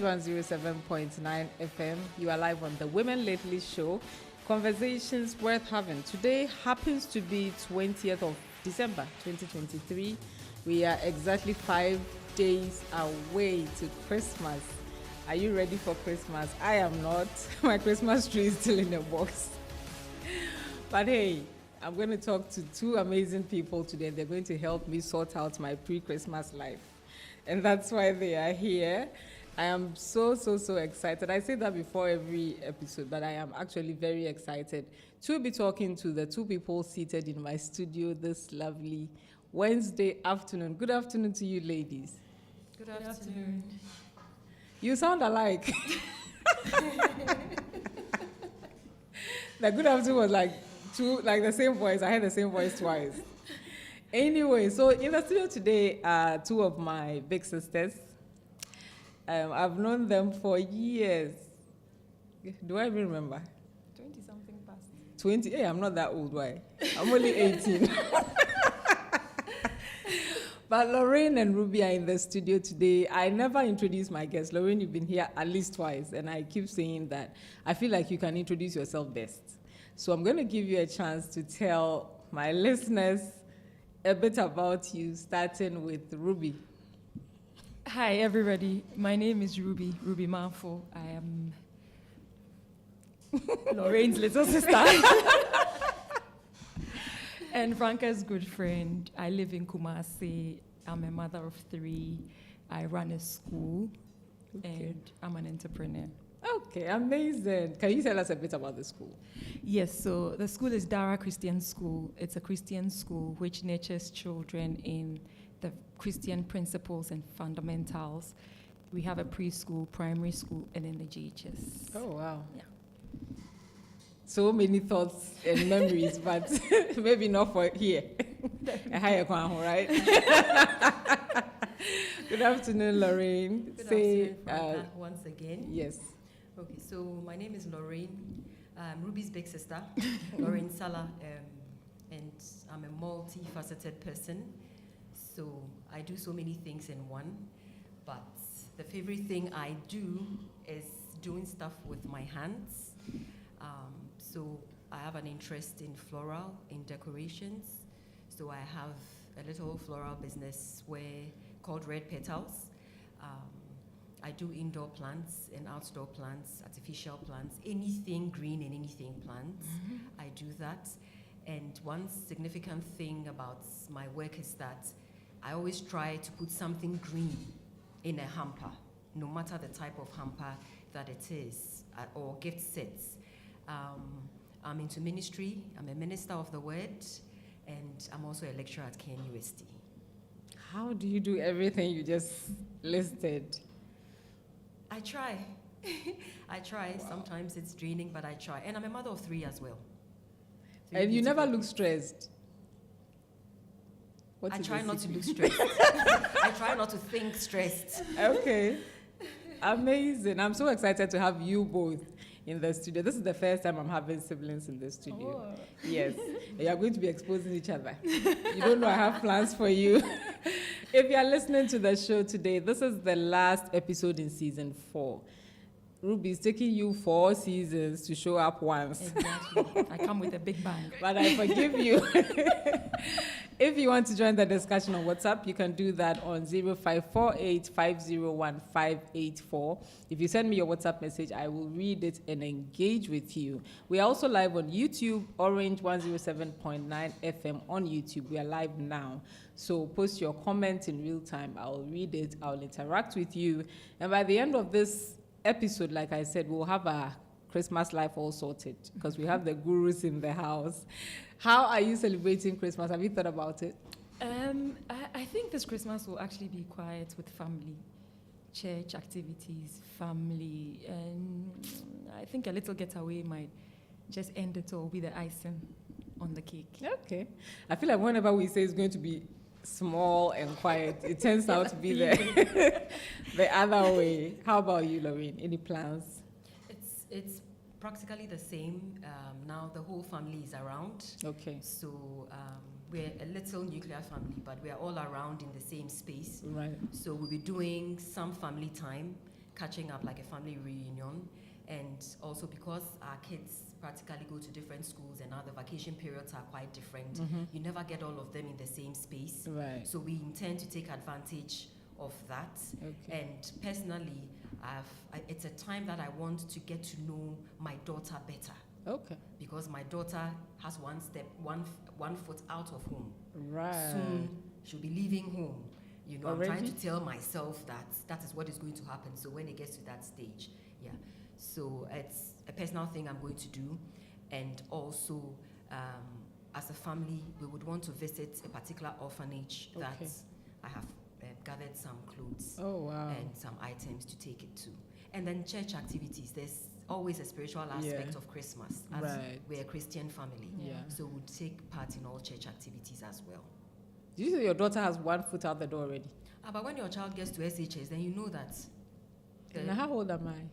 107.9 FM. You are live on the Women Lately show. Conversations worth having. Today happens to be 20th of December 2023. We are exactly 5 days away to Christmas. Are you ready for Christmas? I am not. My Christmas tree is still in a box. But hey, I'm going to talk to two amazing people today. They're going to help me sort out my pre-Christmas life. And that's why they are here. I am so excited. I say that before every episode, but I am actually very excited to be talking to the two people seated in my studio this lovely Wednesday afternoon. Good afternoon to you, ladies. Good afternoon. You sound alike. The good afternoon was like the same voice. I heard the same voice twice. Anyway, so in the studio today are two of my big sisters. I've known them for years. Do I even remember? 20-something past. 20? Hey, I'm not that old, why? I'm only 18. But Lorraine and Ruby are in the studio today. I never introduced my guests. Lorraine, you've been here at least twice, and I keep saying that I feel like you can introduce yourself best. So I'm going to give you a chance to tell my listeners a bit about you, starting with Ruby. Hi, everybody. My name is Ruby Manfo. I am Lorraine's little sister and Franca's good friend. I live in Kumasi. I'm a mother of 3. I run a school, and I'm an entrepreneur. Okay, amazing. Can you tell us a bit about the school? Yes, so the school is Dara Christian School. It's a Christian school which nurtures children in the Christian principles and fundamentals. We have a preschool, primary school, and then the GHS. Oh, wow. Yeah. So many thoughts and memories, but maybe not for here. Right? Good afternoon, Lorraine. Good afternoon, Franca, once again. Yes. Okay, so my name is Lorraine. I'm Ruby's big sister, Lorraine Salah, and I'm a multifaceted person. So I do so many things in one, but the favorite thing I do is doing stuff with my hands. So I have an interest in floral, in decorations. So I have a little floral business called Red Petals. I do indoor plants and outdoor plants, artificial plants, anything green and anything plants. Mm-hmm. I do that. And one significant thing about my work is that I always try to put something green in a hamper, no matter the type of hamper that it is, or gift sets. I'm into ministry. I'm a minister of the word, and I'm also a lecturer at KNUST. How do you do everything you just listed? I try. I try. Wow. Sometimes it's draining, but I try. And I'm a mother of 3 as well. And you never look stressed? I try not to look stressed. I try not to think stressed. Okay. Amazing. I'm so excited to have you both in the studio. This is the first time I'm having siblings in the studio. Oh. Yes. You are going to be exposing each other. You don't know I have plans for you. If you are listening to the show today, this is the last episode in season 4. Ruby is taking you 4 seasons to show up once. Exactly. I come with a big bang. But I forgive you. If you want to join the discussion on WhatsApp, you can do that on 0548501584. If you send me your WhatsApp message, I will read it and engage with you. We are also live on YouTube, Orange 107.9 FM on YouTube. We are live now. So post your comment in real time. I'll read it. I'll interact with you. And by the end of this episode, like I said, we'll have our Christmas life all sorted because we have the gurus in the house. How are you celebrating Christmas? Have you thought about it? I think this Christmas will actually be quiet with family, church activities, family, and I think a little getaway might just end it all, be the icing on the cake. Okay. I feel like whenever we say it's going to be small and quiet, it turns out to be the other way. How about you, Lorraine? Any plans? It's practically the same. Now the whole family is around. Okay. So we're a little nuclear family, but we are all around in the same space. Right. So we'll be doing some family time, catching up, like a family reunion. And also because our kids practically go to different schools and now the vacation periods are quite different, you never get all of them in the same space. Right. So we intend to take advantage of that. Okay. And personally, it's a time that I want to get to know my daughter better. Okay. Because my daughter has one foot out of home. Right. Soon she'll be leaving home. You know, Already? I'm trying to tell myself that is what is going to happen. So when it gets to that stage, yeah. So it's a personal thing I'm going to do. And also, as a family, we would want to visit a particular orphanage that I have gathered some clothes and some items to take it to. And then church activities. There's always a spiritual aspect of Christmas, as we're a Christian family. Yeah. So we'll take part in all church activities as well. Did you say your daughter has one foot out the door already? But when your child gets to SHS, then you know that. Now, how old am I?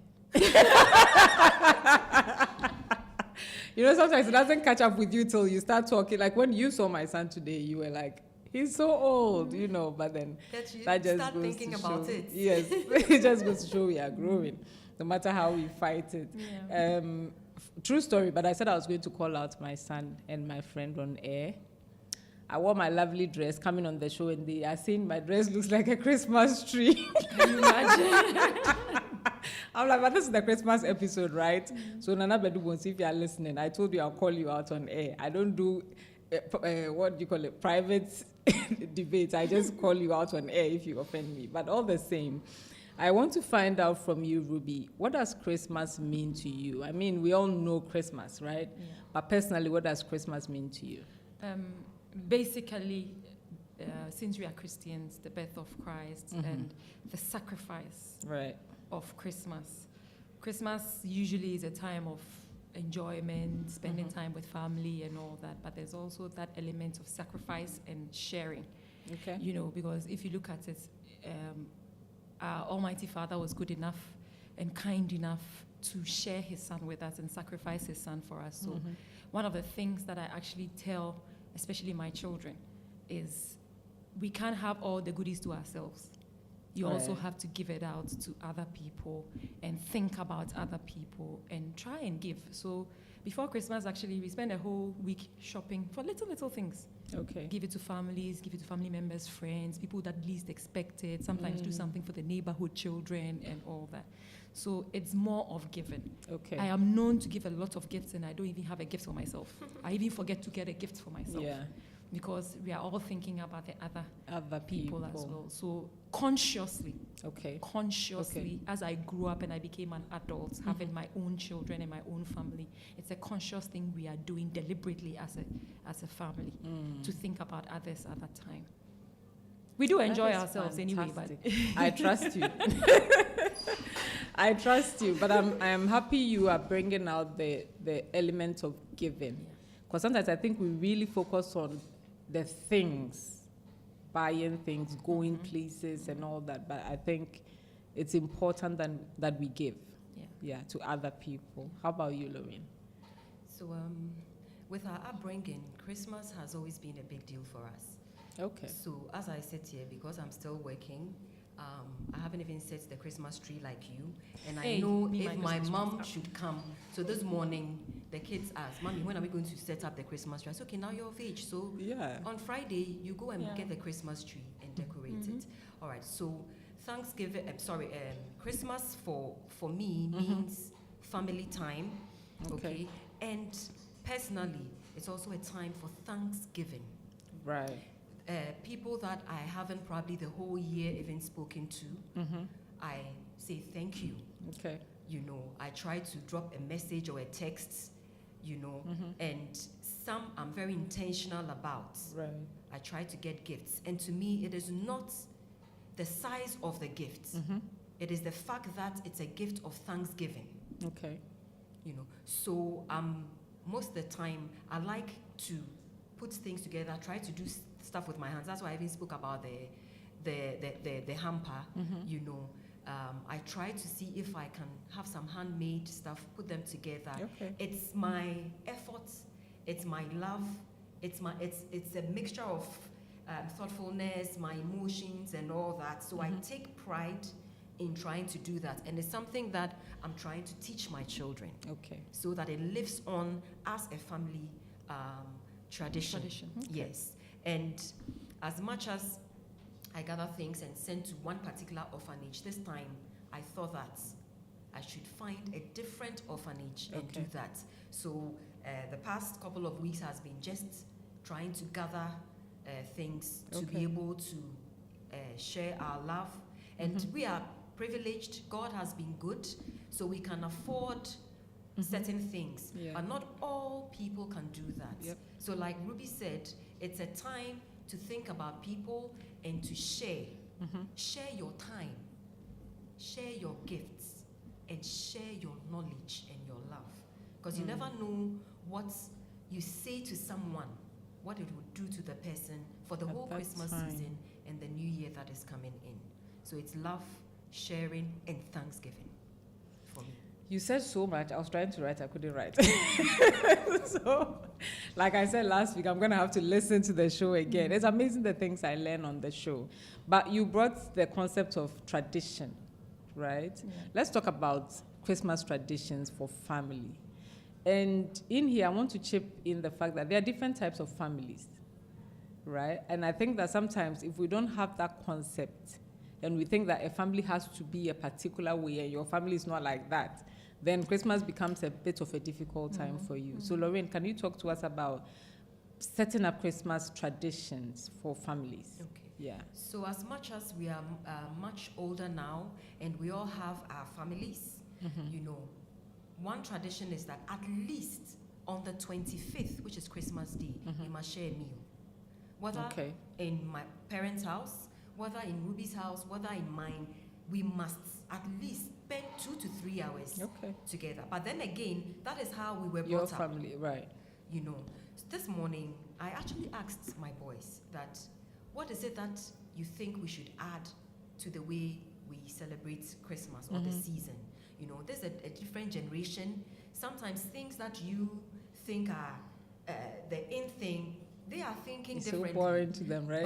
You know, sometimes it doesn't catch up with you till you start talking. Like when you saw my son today, you were like, he's so old, you know, but then that just start goes thinking to about show, it. Yes, it just goes to show we are growing, no matter how we fight it. Yeah. True story, but I said I was going to call out my son and my friend on air. I wore my lovely dress coming on the show, and they are saying my dress looks like a Christmas tree. Can you imagine? I'm like, but this is the Christmas episode, right? So Nana Bedubons, if you are listening, I told you I'll call you out on air. I don't do, what do you call it, private debates. I just call you out on air if you offend me. But all the same, I want to find out from you, Ruby, what does Christmas mean to you? I mean, we all know Christmas, right? Yeah. But personally, what does Christmas mean to you? Basically, since we are Christians, the birth of Christ and the sacrifice of Christmas. Christmas usually is a time of enjoyment, spending time with family and all that, but there's also that element of sacrifice and sharing. Okay. You know, because if you look at it, our Almighty Father was good enough and kind enough to share his son with us and sacrifice his son for us. So one of the things that I actually tell, especially my children, is we can't have all the goodies to ourselves. You also have to give it out to other people and think about other people and try and give. So before Christmas, actually, we spend a whole week shopping for little things. Okay. Give it to families, give it to family members, friends, people that least expect it. Sometimes do something for the neighborhood children and all that. So it's more of giving. Okay. I am known to give a lot of gifts, and I don't even have a gift for myself. I even forget to get a gift for myself. Yeah. Because we are all thinking about the Other people as well. So consciously, as I grew up and I became an adult, having my own children and my own family, it's a conscious thing we are doing deliberately as a family to think about others at that time. We do enjoy ourselves anyway, but I trust you. I trust you, but I'm happy you are bringing out the element of giving, because sometimes I think we really focus on the things, buying things, going places and all that, but I think it's important that we give to other people. How about you, Lorraine? So with our upbringing, Christmas has always been a big deal for us. Okay. So as I sit here, because I'm still working, I haven't even set the Christmas tree like you. And I know if my mom should come. So this morning, the kids asked, Mommy, when are we going to set up the Christmas tree? I said, okay, now you're of age. So on Friday, you go and get the Christmas tree and decorate it. All right, so Thanksgiving, Christmas for me means family time. Okay. And personally, it's also a time for Thanksgiving. Right. People that I haven't probably the whole year even spoken to, I say thank you. Okay. You know, I try to drop a message or a text, you know, and some I'm very intentional about. Right. I try to get gifts. And to me, it is not the size of the gift. It is the fact that it's a gift of thanksgiving. Okay. You know, so most of the time, I like to put things together, try to do stuff with my hands. That's why I even spoke about the hamper. You know, I try to see if I can have some handmade stuff, put them together. Okay. It's my efforts, it's my love, it's a mixture of thoughtfulness, my emotions, and all that. So I take pride in trying to do that. And it's something that I'm trying to teach my children. Okay. So that it lives on as a family tradition. Okay. Yes. And as much as I gather things and send to one particular orphanage, this time I thought that I should find a different orphanage and do that. So the past couple of weeks has been just trying to gather things to be able to share our love. And we are privileged. God has been good, so we can afford certain things. But not all people can do that. So like Ruby said, it's a time to think about people and to share. Share your time, share your gifts, and share your knowledge and your love. Because you never know what you say to someone, what it would do to the person for the whole Christmas season and the new year that is coming in. So it's love, sharing, and thanksgiving for me. You said so much. I was trying to write, I couldn't write. So, like I said last week, I'm going to have to listen to the show again. It's amazing the things I learn on the show. But you brought the concept of tradition, right? Yeah. Let's talk about Christmas traditions for family. And in here, I want to chip in the fact that there are different types of families, right? And I think that sometimes if we don't have that concept, and we think that a family has to be a particular way and your family is not like that, then Christmas becomes a bit of a difficult time for you. So Lorraine, can you talk to us about setting up Christmas traditions for families? Okay. Yeah. So as much as we are much older now and we all have our families, you know, one tradition is that at least on the 25th, which is Christmas Day, we must share a meal. Whether in my parents' house, whether in Ruby's house, whether in mine, we must at least spend 2 to 3 hours together. But then again, that is how we were brought up. Your family, right. You know, so this morning, I actually asked my boys that, what is it that you think we should add to the way we celebrate Christmas or the season? You know, there's a different generation. Sometimes things that you think are the in thing, they are thinking differently. It's so boring to them, right?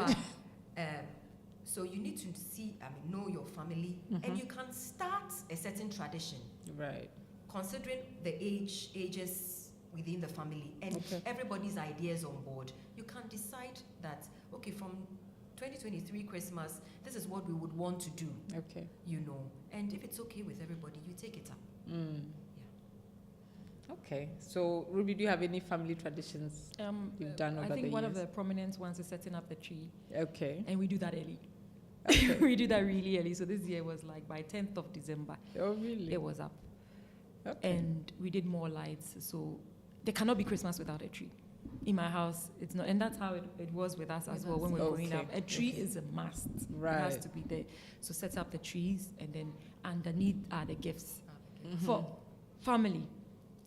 But, so you need to know your family, and you can start a certain tradition. Right. Considering the ages within the family and everybody's ideas on board, you can decide that, okay, from 2023 Christmas, this is what we would want to do. Okay. You know, and if it's okay with everybody, you take it up. Yeah. Okay. So, Ruby, do you have any family traditions you've done over the years? I think one of the prominent ones is setting up the tree. Okay. And we do that early. We do that really early. So this year was like by 10th of December. Oh, really? It was up. Okay. And we did more lights. So there cannot be Christmas without a tree. In my house, it's not. And that's how it was with us as well when we were growing up. A tree is a must. Right. It has to be there. So set up the trees, and then underneath are the gifts for family.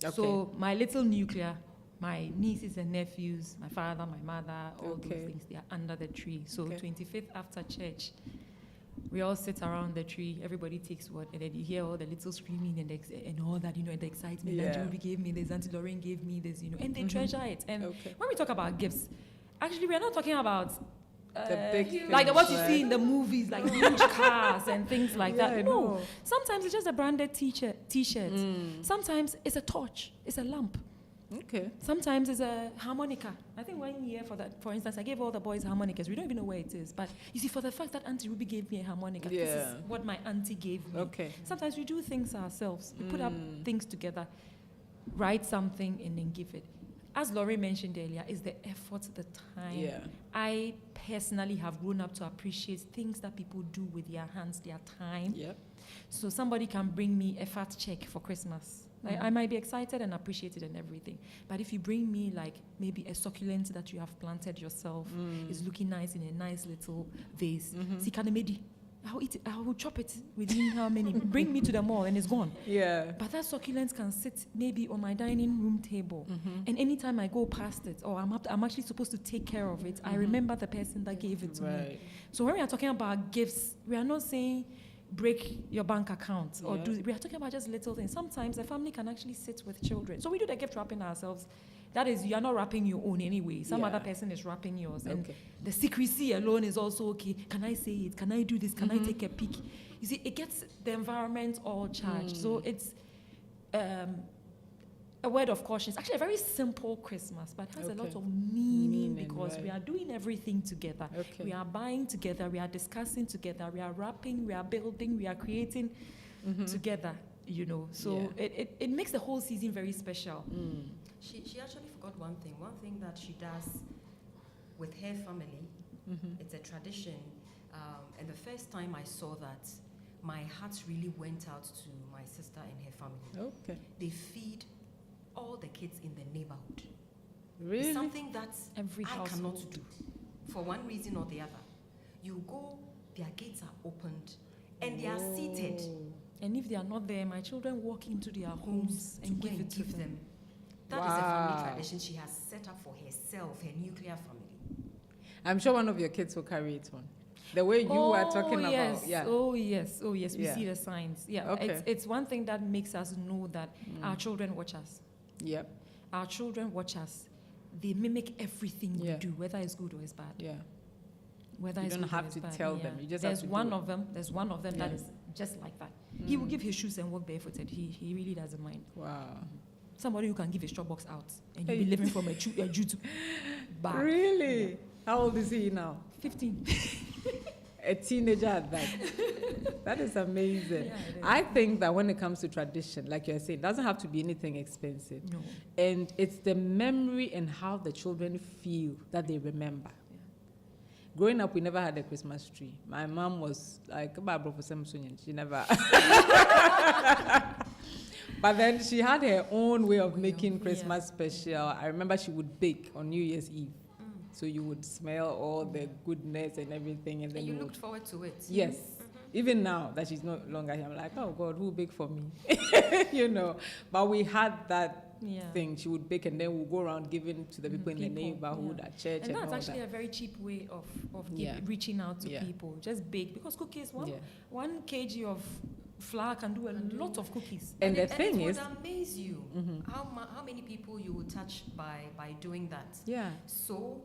Okay. So my little nuclear, my nieces and nephews, my father, my mother, all those things, they are under the tree. So 25th after church, we all sit around the tree, everybody takes what, and then you hear all the little screaming and all that, you know, and the excitement. Auntie Ruby gave me this, Auntie Lorraine gave me this, you know, and they treasure it. And when we talk about gifts, actually we are not talking about the big like what you see in the movies, like huge cars and things like that. No, sometimes it's just a branded t-shirt. Sometimes it's a torch, it's a lamp. Okay. Sometimes it's a harmonica. I think 1 year for instance, I gave all the boys harmonicas. We don't even know where it is. But you see, for the fact that Auntie Ruby gave me a harmonica, this is what my auntie gave me. Okay. Sometimes we do things ourselves. We put up things together, write something, and then give it. As Laurie mentioned earlier, is the effort, the time. Yeah. I personally have grown up to appreciate things that people do with their hands, their time. Yep. So somebody can bring me a fat check for Christmas. I might be excited and appreciate it and everything. But if you bring me like maybe a succulent that you have planted yourself, is looking nice in a nice little vase. I'll eat it. I will chop it within how many? Bring me to the mall and it's gone. Yeah. But that succulent can sit maybe on my dining room table. And anytime I go past it, or I'm actually supposed to take care of it, I remember the person that gave it to me. So when we are talking about gifts, we are not saying break your bank account or we are talking about just little things. Sometimes a family can actually sit with children. So we do the gift wrapping ourselves. That is, you are not wrapping your own anyway. Some other person is wrapping yours. And the secrecy alone is also okay. Can I say it? Can I do this? Can I take a peek? You see, it gets the environment all charged. So it's a word of caution. It's actually a very simple Christmas, but has a lot of meaning because we are doing everything together. We are buying together, we are discussing together, we are wrapping, we are building, we are creating together, you know. So it makes the whole season very special. She actually forgot one thing. One thing that she does with her family, it's a tradition. And the first time I saw that, my heart really went out to my sister and her family. They feed all the kids in the neighborhood. Really? It's something that Every I household cannot do for one reason or the other. You go, their gates are opened, and they are seated. And if they are not there, my children walk into their homes and give it to them. That is a family tradition she has set up for herself, her nuclear family. I'm sure one of your kids will carry it on. The way you were talking about. Yeah. Oh, yes. We see the signs. Yeah. Okay. It's one thing that makes us know that our children watch us. Yep. Our children watch us. They mimic everything we do, whether it's good or it's bad. Yeah. Whether you it's don't good have or to it's bad. tell them. You just There's have to one do of them. There's one of them that is just like that. He will give his shoes and walk barefooted. He really doesn't mind. Wow. Somebody who can give his straw box out and you'll be living from a jute bag. Really? Yeah. How old is he now? 15. A teenager at that. That is amazing. Yeah, it is. I think that when it comes to tradition, like you're saying, it doesn't have to be anything expensive. No. And it's the memory and how the children feel that they remember. Yeah. Growing up, we never had a Christmas tree. My mom was like, she never. But then she had her own way of making Christmas special. I remember she would bake on New Year's Eve. So you would smell all the goodness and everything. And then And you would, looked forward to it. yes. Even now that she's no longer here, I'm like, oh God, who bake for me? You know. But we had that thing. She would bake and then we'll go around giving to the people in the neighborhood, at church, and that's all actually that. a very cheap way of reaching out to people. Just bake. Because cookies, 1 kg of flour can do a lot of cookies. And the thing it is, would amaze you how many people you will touch by doing that. yeah. So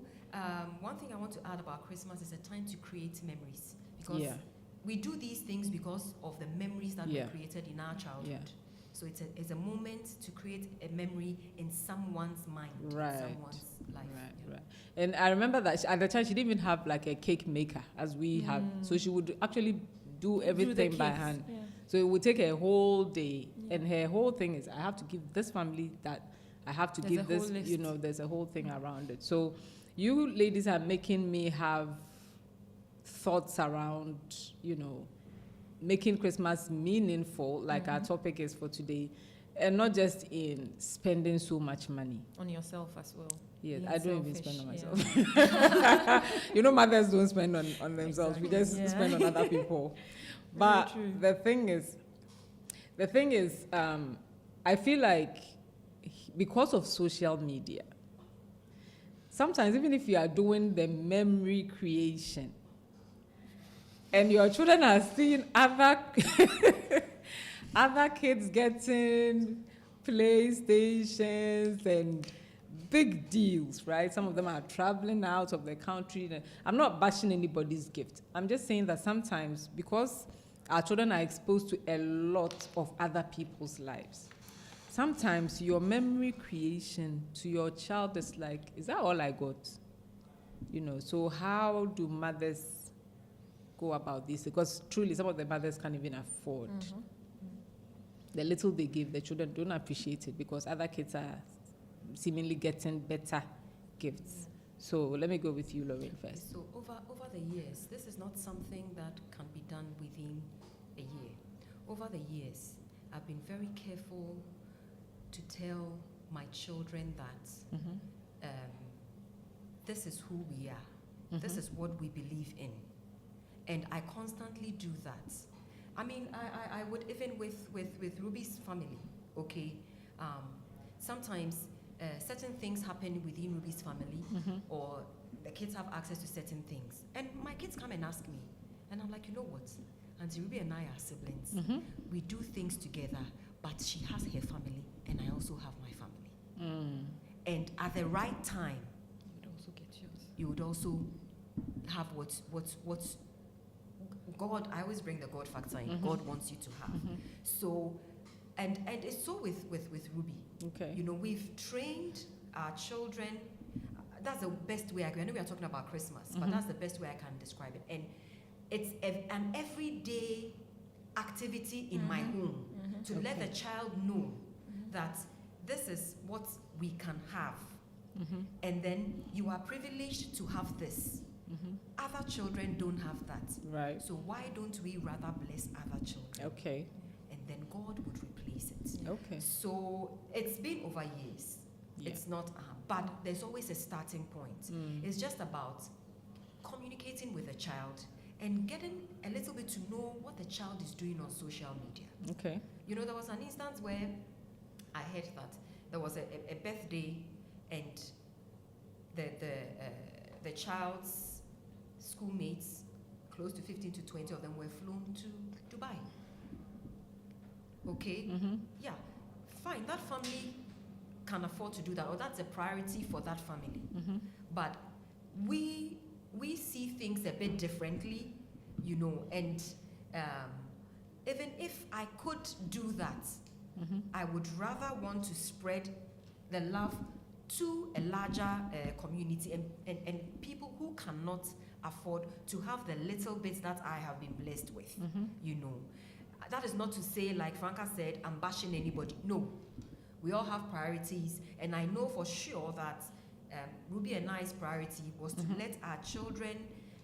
one thing I want to add about Christmas is a time to create memories, because we do these things because of the memories that were created in our childhood. So it's a moment to create a memory in someone's mind, in someone's life. Right. And I remember that at the time she didn't even have like a cake maker as we have. So she would actually do everything by hand. Yeah. So it would take a whole day. Yeah. And her whole thing is, I have to give this family that, I have to give this, you know, there's a whole thing around it. So you ladies are making me have thoughts around, you know, making Christmas meaningful, like our topic is for today, and not just in spending so much money. On yourself as well. Yes, I don't even spend on myself. You know, mothers don't spend on themselves. Exactly. We just spend on other people. But the thing is, I feel like because of social media, sometimes even if you are doing the memory creation and your children are seeing other kids getting PlayStations and big deals, right? Some of them are traveling out of the country. I'm not bashing anybody's gift. I'm just saying that sometimes, because our children are exposed to a lot of other people's lives, sometimes your memory creation to your child is like, is that all I got? You know, so how do mothers go about this? Because truly, some of the mothers can't even afford. The little they give, the children don't appreciate it because other kids are seemingly getting better gifts. So let me go with you, Lorraine, first. So over the years, this is not something that can be done within a year. Over the years, I've been very careful to tell my children that this is who we are. This is what we believe in. And I constantly do that. I mean, I would, even with Ruby's family, okay, sometimes certain things happen within Ruby's family, or the kids have access to certain things. And my kids come and ask me, and I'm like, you know what? Auntie Ruby and I are siblings. We do things together, but she has her family, and I also have my family. And at the right time, you would also get yours. You would also have what's God, I always bring the God factor in. God wants you to have. So, and it's so with Ruby. Okay. You know, we've trained our children. That's the best way I know we are talking about Christmas, but that's the best way I can describe it. And it's an everyday activity in my home to let the child know that this is what we can have. And then you are privileged to have this. Other children don't have that. Right. So why don't we rather bless other children? Okay. And then God would replace it. Okay. So it's been over years. Yeah. It's not, but there's always a starting point. It's just about communicating with the child and getting a little bit to know what the child is doing on social media. Okay. You know, there was an instance where I heard that there was a birthday and the child's schoolmates, close to 15 to 20 of them, were flown to Dubai. Okay? Yeah, fine. That family can afford to do that, or that's a priority for that family. But we see things a bit differently, you know, and even if I could do that, I would rather want to spread the love to a larger community and people who cannot afford to have the little bits that I have been blessed with, you know. That is not to say, like Franca said, I'm bashing anybody. No. We all have priorities, and I know for sure that Ruby and I's priority was to let our children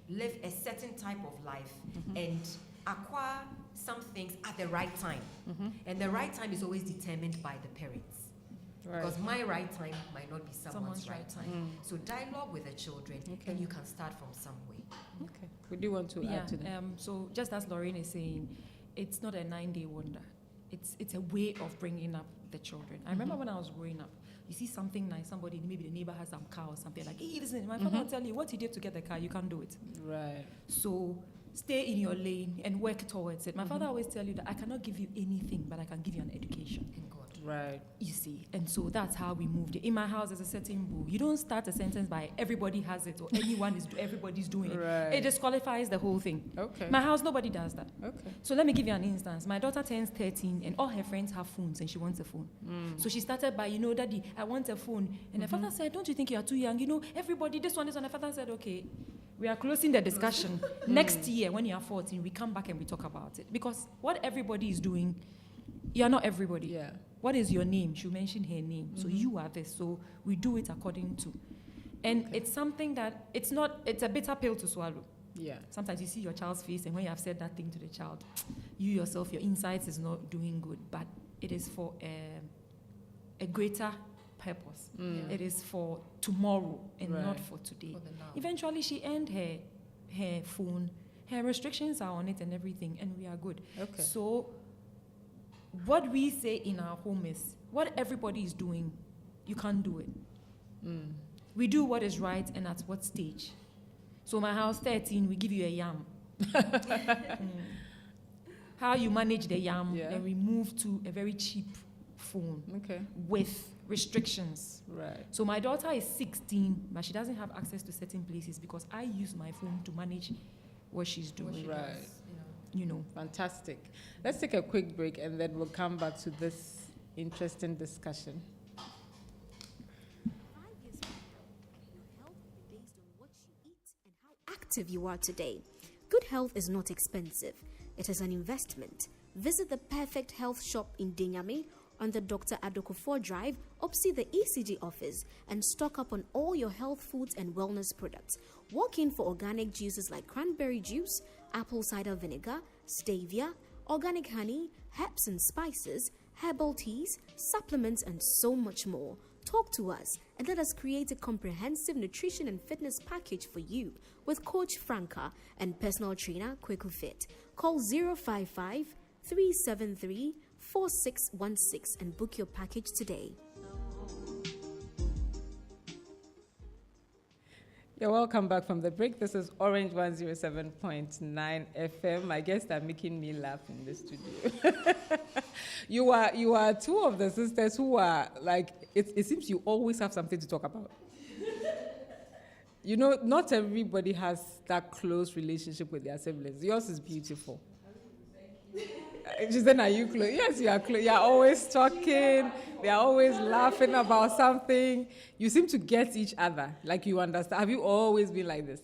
live a certain type of life and acquire some things at the right time. And the right time is always determined by the parents. Right. Because my right time might not be someone's right time. So dialogue with the children, and you can start from somewhere. Okay. Would you want to add to that? So just as Lorraine is saying, it's not a 9-day wonder. It's a way of bringing up the children. I remember when I was growing up, you see something nice, somebody, maybe the neighbor has some car or something, like, hey, listen, my father will tell you what he did to get the car, you can't do it. Right. So stay in your lane and work towards it. My father always tell you that I cannot give you anything, but I can give you an education. In God. Right. You see, and so that's how we moved it. In my house, there's a certain rule. You don't start a sentence by everybody has it or everybody's doing it. Right. It disqualifies the whole thing. Okay. My house, nobody does that. Okay. So let me give you an instance. My daughter turns 13 and all her friends have phones and she wants a phone. So she started by, Daddy, I want a phone. And her father said, don't you think you are too young? Everybody, this one. The father said, okay, we are closing the discussion. Next year, when you are 14, we come back and we talk about it. Because what everybody is doing, you are not everybody. Yeah. What is your name? She mentioned her name. So you are this. So we do it according to. And it's something that, it's a bitter pill to swallow. Yeah. Sometimes you see your child's face, and when you have said that thing to the child, you yourself, your insights is not doing good. But it is for a greater purpose. It is for tomorrow and not for today. For the now. Eventually, she earned her phone. Her restrictions are on it and everything, and we are good. Okay. So what we say in our home is, what everybody is doing, you can't do it. We do what is right and at what stage. So my house, 13, we give you a yam. How you manage the yam, then we move to a very cheap phone with restrictions. Right. So my daughter is 16, but she doesn't have access to certain places because I use my phone to manage what she's doing. Right. Fantastic. Let's take a quick break and then we'll come back to this interesting discussion. 5 years from now, your health will be based on what you eat and how active you are today. Good health is not expensive. It is an investment. Visit the Perfect Health Shop in Dinyame on the Dr. Adokofor Drive, opposite the ECG office, and stock up on all your health foods and wellness products. Walk in for organic juices like cranberry juice, apple cider vinegar, stevia, organic honey, herbs and spices, herbal teas, supplements, and so much more. Talk to us and let us create a comprehensive nutrition and fitness package for you with Coach Franca and personal trainer Kweku Fit. Call 055 373 4616 and book your package today. You're welcome back from the break. This is Orange 107.9 FM. My guests are making me laugh in the studio. You are two of the sisters who are like, it seems you always have something to talk about. You know, not everybody has that close relationship with their siblings. Yours is beautiful. She said, are you close? Yes, you are close. You are always talking. They are always laughing about something. You seem to get each other. Like you understand. Have you always been like this?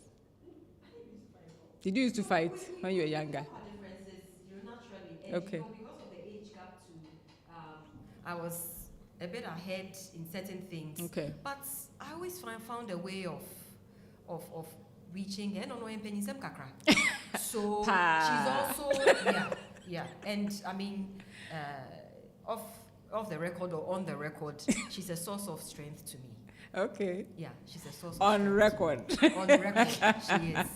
Did you used to fight when you were younger? Naturally. And Okay. because of the age gap too, I was a bit ahead in certain things. Okay. But I always found a way of reaching. So she's also yeah. And I mean, off the record or on the record, she's a source of strength to me. Okay. Yeah, she's a source of On strength. record. On record, she is.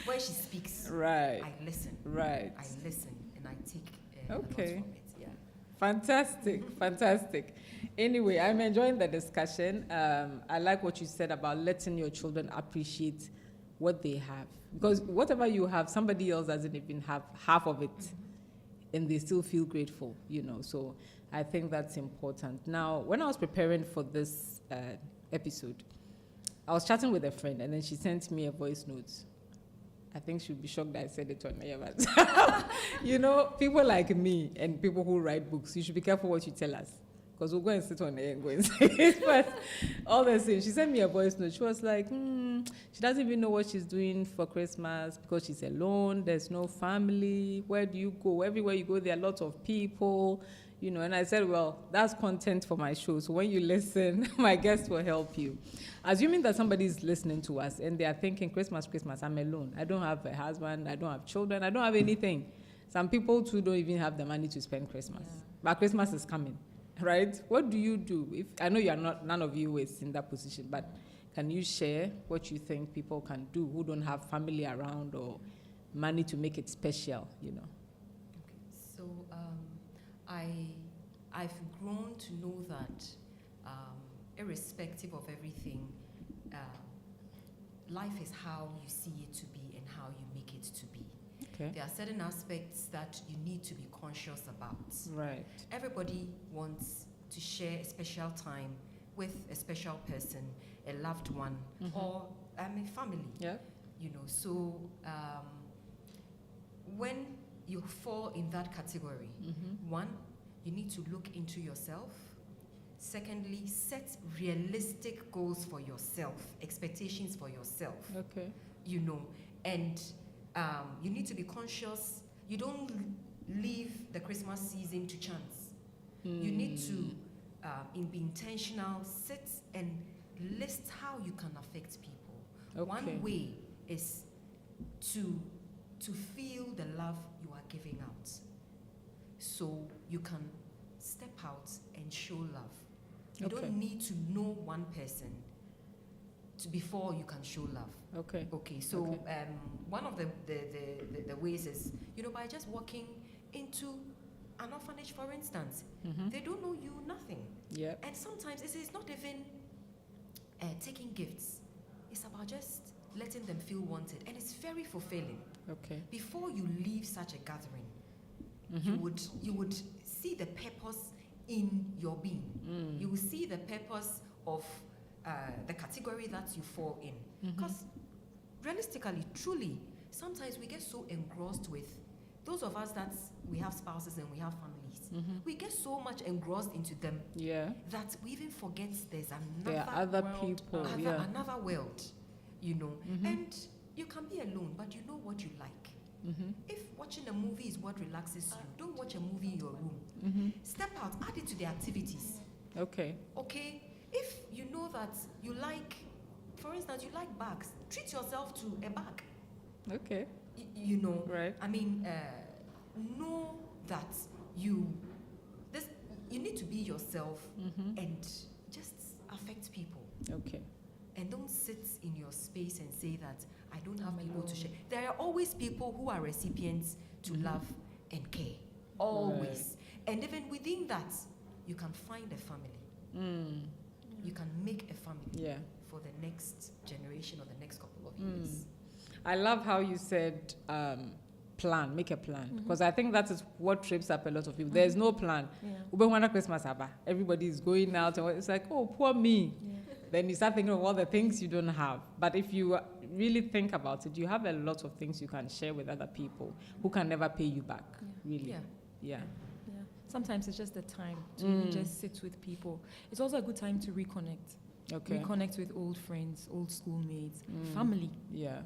When she speaks, Right. I listen. Right. I listen and I take a lot Okay. from it. Yeah. Fantastic. Anyway, I'm enjoying the discussion. I like what you said about letting your children appreciate what they have. Because whatever you have, somebody else doesn't even have half of it. And they still feel grateful, you know. So I think that's important. Now, when I was preparing for this episode, I was chatting with a friend, and then she sent me a voice note. I think she'll be shocked that I said it on air. But you know, people like me and people who write books, you should be careful what you tell us. Because we'll go and sit on air and go and say it. But all the same, she sent me a voice note. She was like, she doesn't even know what she's doing for Christmas because she's alone. There's no family. Where do you go? Everywhere you go, there are lots of people. You know, and I said, well, that's content for my show. So when you listen, my guest will help you. Assuming that somebody is listening to us and they are thinking, Christmas, I'm alone. I don't have a husband. I don't have children. I don't have anything. Some people, too, don't even have the money to spend Christmas. Yeah. But Christmas is coming, right? What do you do? If I know none of you is in that position, but can you share what you think people can do who don't have family around or money to make it special, you know? Okay. So, I've grown to know that irrespective of everything, life is how you see it to be and how you make it to be. Okay. There are certain aspects that you need to be conscious about. Right. Everybody wants to share a special time with a special person, a loved one, or a family. Yeah. You know, so when you fall in that category, one, you need to look into yourself. Secondly, set realistic goals for yourself, expectations for yourself. Okay. You know, and you need to be conscious. You don't leave the Christmas season to chance. You need to be intentional, sit and list how you can affect people. Okay. One way is to feel the love you are giving out. So you can step out and show love. You don't need to know one person before you can show love. Okay. Okay. So one of the ways is, you know, by just walking into an orphanage, for instance, they don't know you, nothing. Yeah. And sometimes it's not even taking gifts. It's about just letting them feel wanted, and it's very fulfilling. Okay. Before you leave such a gathering, you would see the purpose in your being. You will see the purpose of the category that you fall in. Because realistically, truly, sometimes we get so engrossed with those of us that we have spouses and we have families. We get so much engrossed into them that we even forget there's another world, people, another world, you know. And you can be alone, but you know what you like. If watching a movie is what relaxes you, don't watch a movie in your room. Step out, add it to the activities. Okay. Okay. If you know that you like, for instance, you like bags, treat yourself to a bag. Okay. You know. Right. I mean, know that you need to be yourself and just affect people. Okay. And don't sit in your space and say that I don't have people to share. There are always people who are recipients to love and care. Always. Right. And even within that, you can find a family. You can make a family for the next generation or the next couple of years. I love how you said make a plan. Because I think that is what trips up a lot of people. There's no plan. Christmas, everybody is going out and it's like, oh, poor me. then you start thinking of all the things you don't have. But if you really think about it, you have a lot of things you can share with other people who can never pay you back. Really. Yeah. Sometimes it's just the time to really just sit with people. It's also a good time to reconnect. Okay. Reconnect with old friends, old schoolmates, family,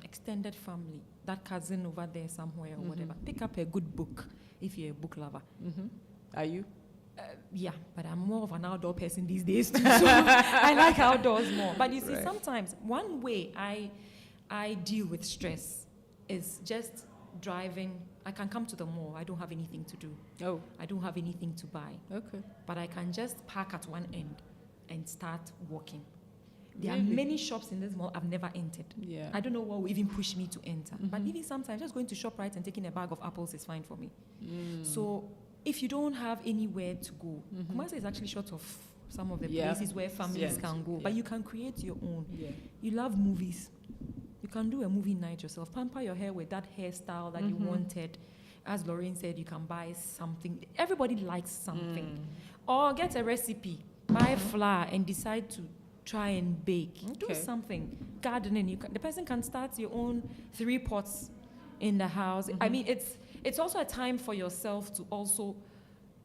extended family, that cousin over there somewhere or whatever. Pick up a good book if you're a book lover. Are you? Yeah, but I'm more of an outdoor person these days too, so I like outdoors more. But you see, sometimes one way I deal with stress is just driving. I can come to the mall. I don't have anything to do. Oh. I don't have anything to buy. Okay. But I can just park at one end and start walking. There Really? are many shops in this mall I've never entered. Yeah. I don't know what will even push me to enter. But even sometimes just going to ShopRite and taking a bag of apples is fine for me. So if you don't have anywhere to go, Kumasi is actually short of some of the places where families can go. But you can create your own. Yeah. You love movies. You can do a movie night yourself. Pamper your hair with that hairstyle that you wanted. As Lorraine said, you can buy something. Everybody likes something. Or get a recipe. Buy flour and decide to try and bake. Do something. Gardening. The person can start your own 3 pots in the house. I mean, it's also a time for yourself to also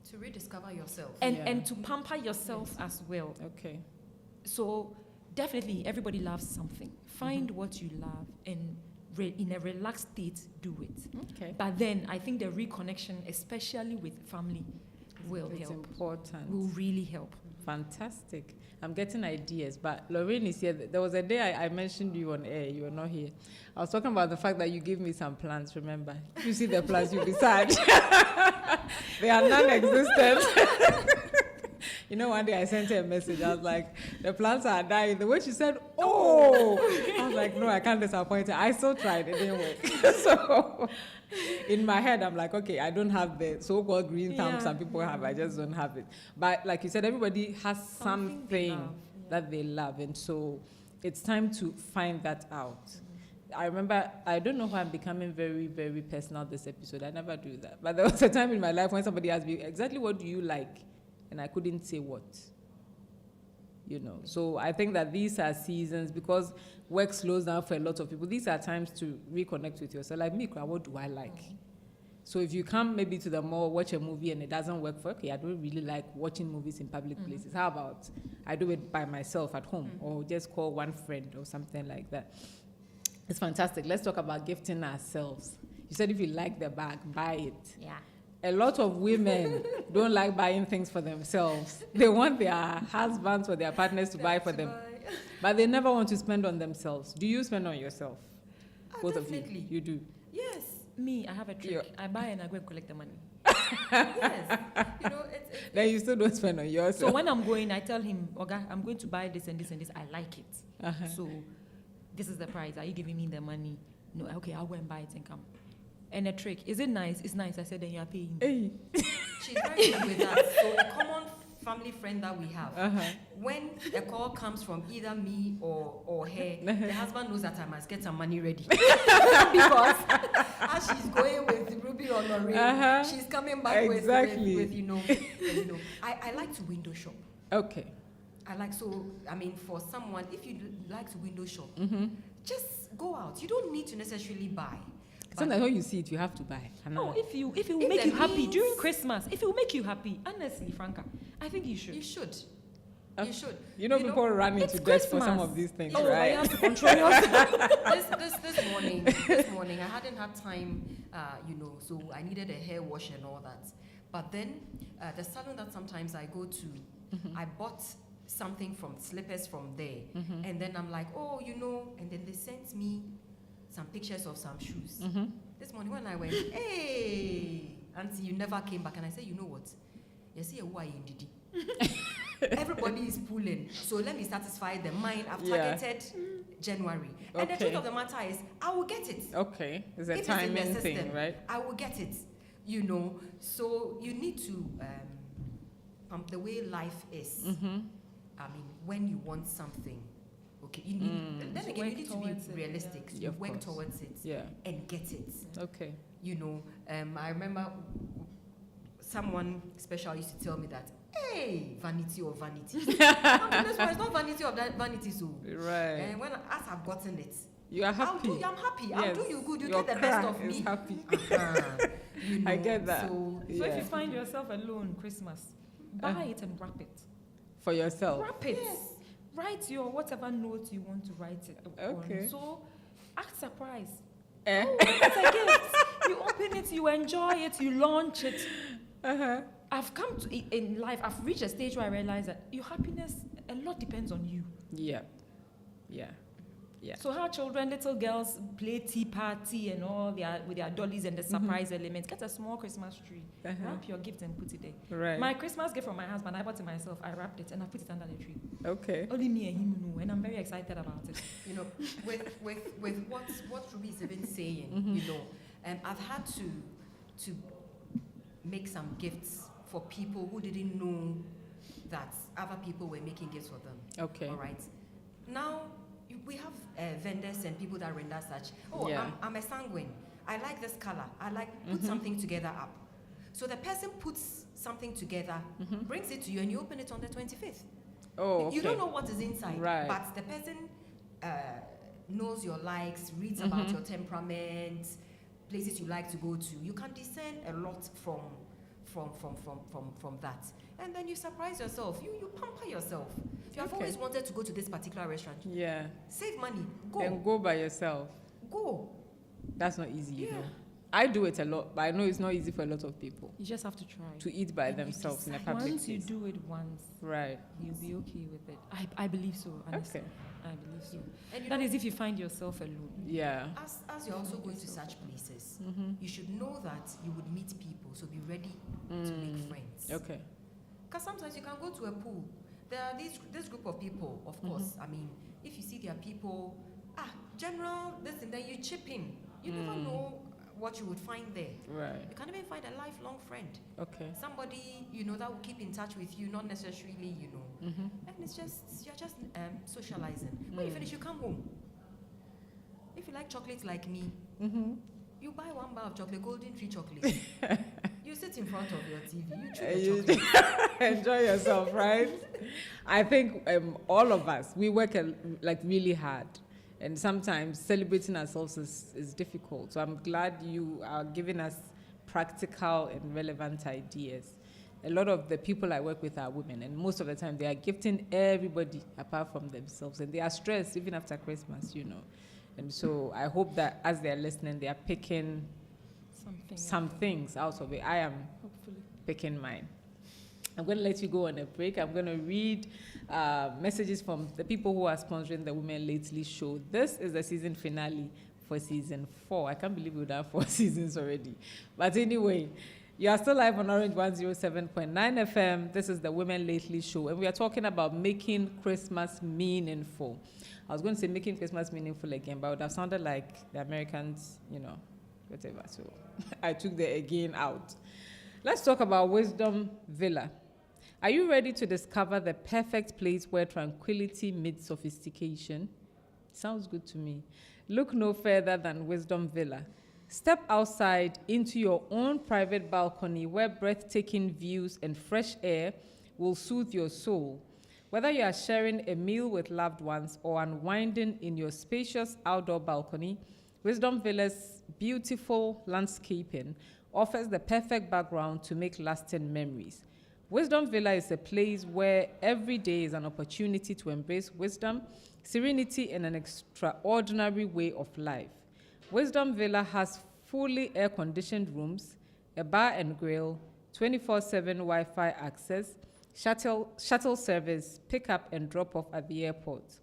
to rediscover yourself and to pamper yourself as well. Okay. So definitely everybody loves something. Find what you love and in a relaxed state, do it. Okay. But then I think the reconnection, especially with family, will It's help. important. Will really help. Fantastic. I'm getting ideas, but Lorraine is here. There was a day I mentioned you on air. You were not here. I was talking about the fact that you gave me some plans, remember? If you see the plans, you'll be sad. They are non-existent. You know, one day I sent her a message. I was like, the plants are dying. The way she said, oh, I was like, no, I can't disappoint her. I still tried. It didn't work. So in my head, I'm like, okay, I don't have the so-called green thumb some people have. I just don't have it. But like you said, everybody has something that they love. And so it's time to find that out. I remember, I don't know why I'm becoming very, very personal this episode. I never do that. But there was a time in my life when somebody asked me, exactly what do you like? And I couldn't say what, you know. So I think that these are seasons, because work slows down for a lot of people. These are times to reconnect with yourself. Like me, what do I like? So if you come maybe to the mall, watch a movie and it doesn't work for, okay, I don't really like watching movies in public places. How about I do it by myself at home or just call one friend or something like that. It's fantastic. Let's talk about gifting ourselves. You said if you like the bag, buy it. Yeah. A lot of women don't like buying things for themselves. They want their husbands or their partners to buy for them. But they never want to spend on themselves. Do you spend on yourself? Both definitely. of you. You do? Yes. Me, I have a trick. I buy and I go and collect the money. Yes. You know, Then you still don't spend on yourself. So when I'm going, I tell him, okay, I'm going to buy this and this and this. I like it. So this is the price. Are you giving me the money? No, okay, I'll go and buy it and come. And a trick. Is it nice? It's nice. I said, then you are paying. Hey. She's very good with that. So a common family friend that we have, when a call comes from either me or her, the husband knows that I must get some money ready. Because as she's going with Ruby or Lorraine, she's coming back with you know. I like to window shop. Okay. I mean, for someone, if you like to window shop, just go out. You don't need to necessarily buy. Sometimes when you see it, you have to buy. Oh, if it will make you happy during Christmas, if it will make you happy, honestly, Franca, I think you should. You should. You should. You know, people run into debt for some of these things, right? You have to control yourself. This morning, I hadn't had time, so I needed a hair wash and all that. But then, the salon that sometimes I go to, I bought something slippers from there. And then I'm like, and then they sent me some pictures of some shoes. This morning when I went, hey, auntie, you never came back. And I said, you know what? You see why you did it. Everybody is pulling. So let me satisfy the mind. I've targeted January. Okay. And the truth of the matter is, I will get it. Okay. It's a timing thing, right? I will get it. So you need to, the way life is, I mean, when you want something, okay, you need, then again, you need to be realistic. So you work towards it and get it. Okay. I remember someone special used to tell me that, hey, vanity of vanity. It's not vanity of that vanity, so. Right. And as I've gotten it, You are happy. I'm happy. Yes. I'll do you good. You Your get the best crack of me. is happy. You know, I get that. So So if you find yourself alone Christmas, buy it and wrap it. For yourself. Wrap it. Yes. Write your whatever note you want to write it Okay. on. So act surprised. Eh? It's a gift. You open it, you enjoy it, you launch it. Uh-huh. I've come to in life, I've reached a stage where I realize that your happiness, a lot depends on you. Yeah. Yeah. Yeah. So how children, little girls play tea party and all with their dollies and the surprise elements. Get a small Christmas tree, wrap your gift and put it there. Right. My Christmas gift from my husband, I bought it myself. I wrapped it and I put it under the tree. Okay. Only me and him know, and I'm very excited about it. you know, with what Ruby is even saying, you know, I've had to make some gifts for people who didn't know that other people were making gifts for them. Okay. All right. Now we have vendors and people that render such. Oh, Yeah. I'm a sanguine. I like this color. I like put something together up. So the person puts something together, brings it to you, and you open it on the 25th. Oh, okay. You don't know what is inside, Right. but the person knows your likes, reads about your temperament, places you like to go to. You can discern a lot from that, and then you surprise yourself. You pamper yourself. You have always wanted to go to this particular restaurant. Yeah. Save money. Go. Then go by yourself. Go. That's not easy, you Yeah. know. I do it a lot, but I know it's not easy for a lot of people You just have to try. to eat by And you themselves in a decide. public Once you place. do it once, Right. you'll be okay with it. I believe so, honestly. Okay. I believe so. And you That know, is if you find yourself alone. Yeah. as you're also going to such places, you should know that you would meet people, so be ready to make friends. Okay. Because sometimes you can go to a pool. There are this group of people, of course. I mean, if you see their people, general, this and then you chip in. You never know what you would find there. Right. You can even find a lifelong friend. Okay. Somebody, you know, that will keep in touch with you, not necessarily, you know. And it's just, you're just socializing. When you finish, you come home. If you like chocolates like me, you buy one bar of chocolate, golden tree chocolate. You sit in front of your TV, you chew the chocolate. Enjoy yourself, right? I think all of us, we work like really hard. And sometimes celebrating ourselves is difficult. So I'm glad you are giving us practical and relevant ideas. A lot of the people I work with are women, and most of the time they are gifting everybody apart from themselves. And they are stressed even after Christmas, you know. And so I hope that as they're listening, they are picking some things out of it. I am Hopefully. picking mine. I'm going to let you go on a break. I'm going to read messages from the people who are sponsoring the Women Lately show. This is the season finale for season 4. I can't believe we've done 4 seasons already. But anyway, you are still live on Orange 107.9 FM. This is the Women Lately show, and we are talking about making Christmas meaningful. I was going to say making Christmas meaningful again, but it would have sounded like the Americans, you know, whatever. So I took the again out. Let's talk about Wisdom Villa. Are you ready to discover the perfect place where tranquility meets sophistication? Sounds good to me. Look no further than Wisdom Villa. Step outside into your own private balcony where breathtaking views and fresh air will soothe your soul. Whether you are sharing a meal with loved ones or unwinding in your spacious outdoor balcony, Wisdom Villa's beautiful landscaping offers the perfect background to make lasting memories. Wisdom Villa is a place where every day is an opportunity to embrace wisdom, serenity, and an extraordinary way of life. Wisdom Villa has fully air-conditioned rooms, a bar and grill, 24/7 Wi-Fi access, shuttle service, pick-up and drop-off at the airport.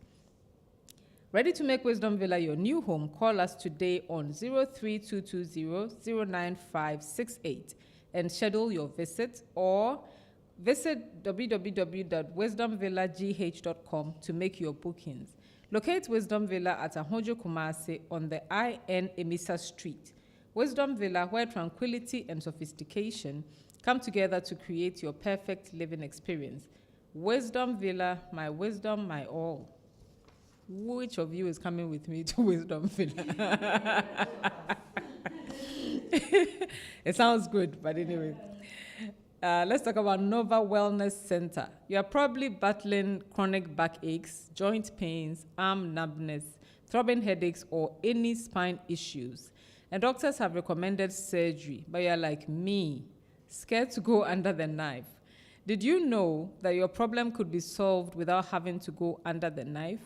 Ready to make Wisdom Villa your new home? Call us today on 03220-09568 and schedule your visit, or visit www.wisdomvillagh.com to make your bookings. Locate Wisdom Villa at Ahojo Kumasi on the IN Emisa Street. Wisdom Villa, where tranquility and sophistication come together to create your perfect living experience. Wisdom Villa, my wisdom, my all. Which of you is coming with me to Wisdom Villa? It sounds good, but anyway. Let's talk about Nova Wellness Center. You are probably battling chronic backaches, joint pains, arm numbness, throbbing headaches, or any spine issues. And doctors have recommended surgery, but you're like me, scared to go under the knife. Did you know that your problem could be solved without having to go under the knife?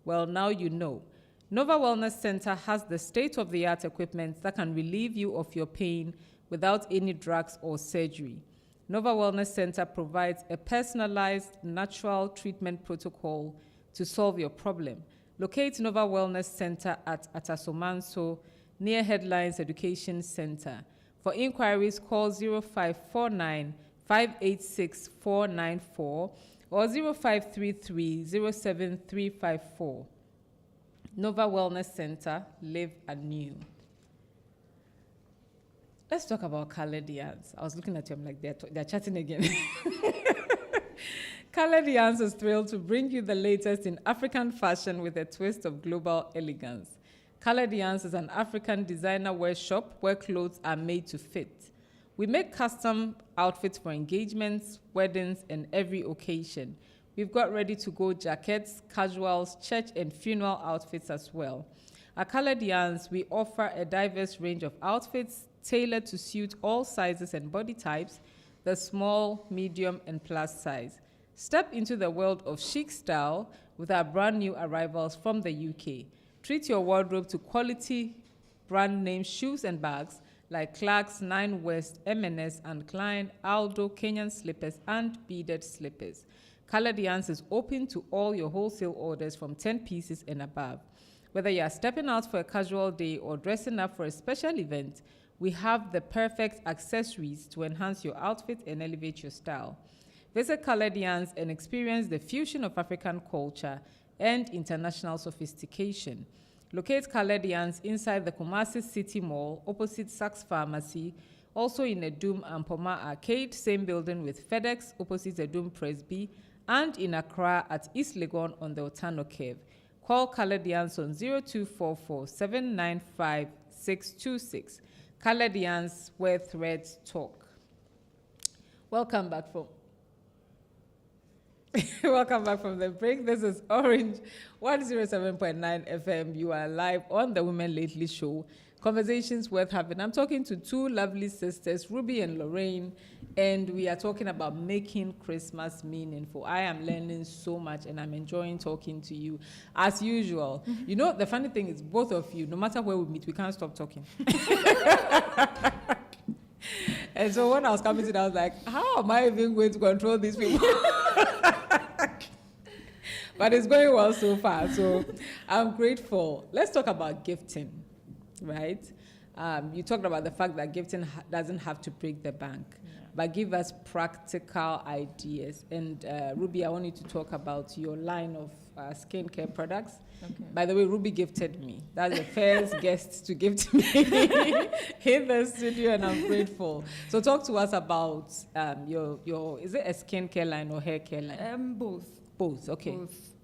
Well, now you know. Nova Wellness Center has the state-of-the-art equipment that can relieve you of your pain without any drugs or surgery. Nova Wellness Center provides a personalized, natural treatment protocol to solve your problem. Locate Nova Wellness Center at Atasomanso, near Headlines Education Center. For inquiries, call 0549 586 494 or 0533 07354. Nova Wellness Center, live anew. Let's talk about colored yarns. I was looking at you, I'm like, they're chatting again. Colored Yarns is thrilled to bring you the latest in African fashion with a twist of global elegance. Colored Yarns is an African designer wear shop where clothes are made to fit. We make custom outfits for engagements, weddings, and every occasion. We've got ready-to-go jackets, casuals, church, and funeral outfits as well. At Colored Yarns, we offer a diverse range of outfits tailored to suit all sizes and body types, the small, medium, and plus size. Step into the world of chic style with our brand new arrivals from the UK. Treat your wardrobe to quality brand name shoes and bags like Clarks, Nine West, M&S, and Klein, Aldo, Kenyan slippers, and beaded slippers. Colored Yarns is open to all your wholesale orders from 10 pieces and above. Whether you are stepping out for a casual day or dressing up for a special event, we have the perfect accessories to enhance your outfit and elevate your style. Visit Colored Yarns and experience the fusion of African culture and international sophistication. Locate Colored Yarns inside the Kumasi City Mall, opposite Saks Pharmacy, also in Edum and Poma Arcade, same building with FedEx, opposite Edum Presby, and in Accra at East Legon on the Otano Cave. Call Colored Yarns on 0244 795 626. Colored Yarns, where threads talk. Welcome back from the break. This is Orange 107.9 FM. You are live on the Women Lately show. Conversations worth having. I'm talking to two lovely sisters, Ruby and Lorraine, and we are talking about making Christmas meaningful. I am learning so much, and I'm enjoying talking to you as usual. You know, the funny thing is, both of you, no matter where we meet, we can't stop talking. And so when I was coming to it, I was like, how am I even going to control these people? But it's going well so far, so I'm grateful. Let's talk about gifting. Right? You talked about the fact that gifting doesn't have to break the bank, but give us practical ideas. And Ruby, I want you to talk about your line of skincare products. Okay. By the way, Ruby gifted me. That's the first guest to gift me in the studio, and I'm grateful. So talk to us about your is it a skincare line or hair care line? Both. Both, okay.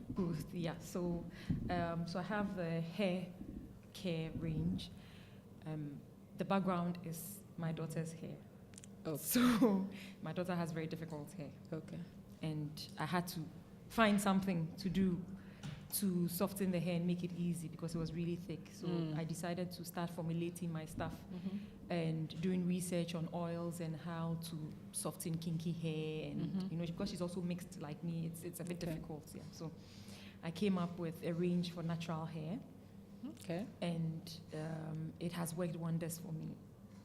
Both, yeah. So I have the hair care range. The background is my daughter's hair. Okay. So my daughter has very difficult hair. Okay. And I had to find something to do to soften the hair and make it easy because it was really thick. So I decided to start formulating my stuff and doing research on oils and how to soften kinky hair. And you know, because she's also mixed like me, it's a bit difficult. Yeah. So I came up with a range for natural hair. Okay. And it has worked wonders for me.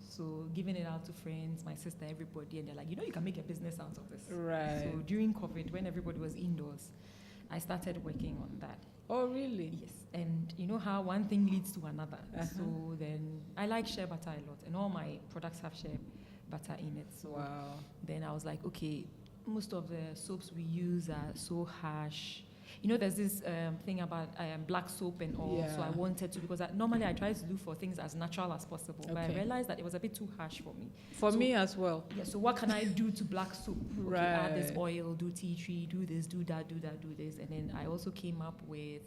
So giving it out to friends, my sister, everybody, and they're like, you know, you can make a business out of this. Right. So during COVID, when everybody was indoors, I started working on that. Oh, really? Yes. And you know how one thing leads to another. So then I like shea butter a lot, and all my products have shea butter in it. So then I was like, okay, most of the soaps we use are so harsh. You know, there's this thing about black soap and all. Yeah. So I wanted to, because normally I try to do for things as natural as possible. Okay. But I realized that it was a bit too harsh for me. For me as well. Yeah, so what can I do to black soap? Right. Okay, add this oil, do tea tree, do this, do that, do that, do this. And then I also came up with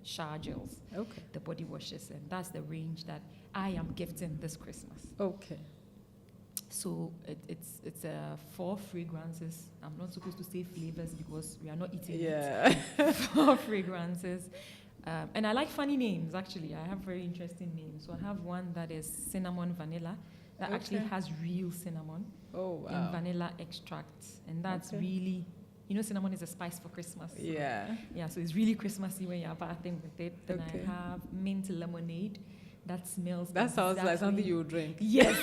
shower gels. Okay. The body washes. And that's the range that I am gifting this Christmas. Okay. So it's 4 fragrances. I'm not supposed to say flavors because we are not eating it. 4 fragrances. And I like funny names, actually. I have very interesting names. So I have one that is cinnamon vanilla that actually has real cinnamon and vanilla extract. And that's really, cinnamon is a spice for Christmas. So yeah, so it's really Christmassy when you're bathing with it. Then I have mint lemonade. That smells sounds like something you would drink. Yes.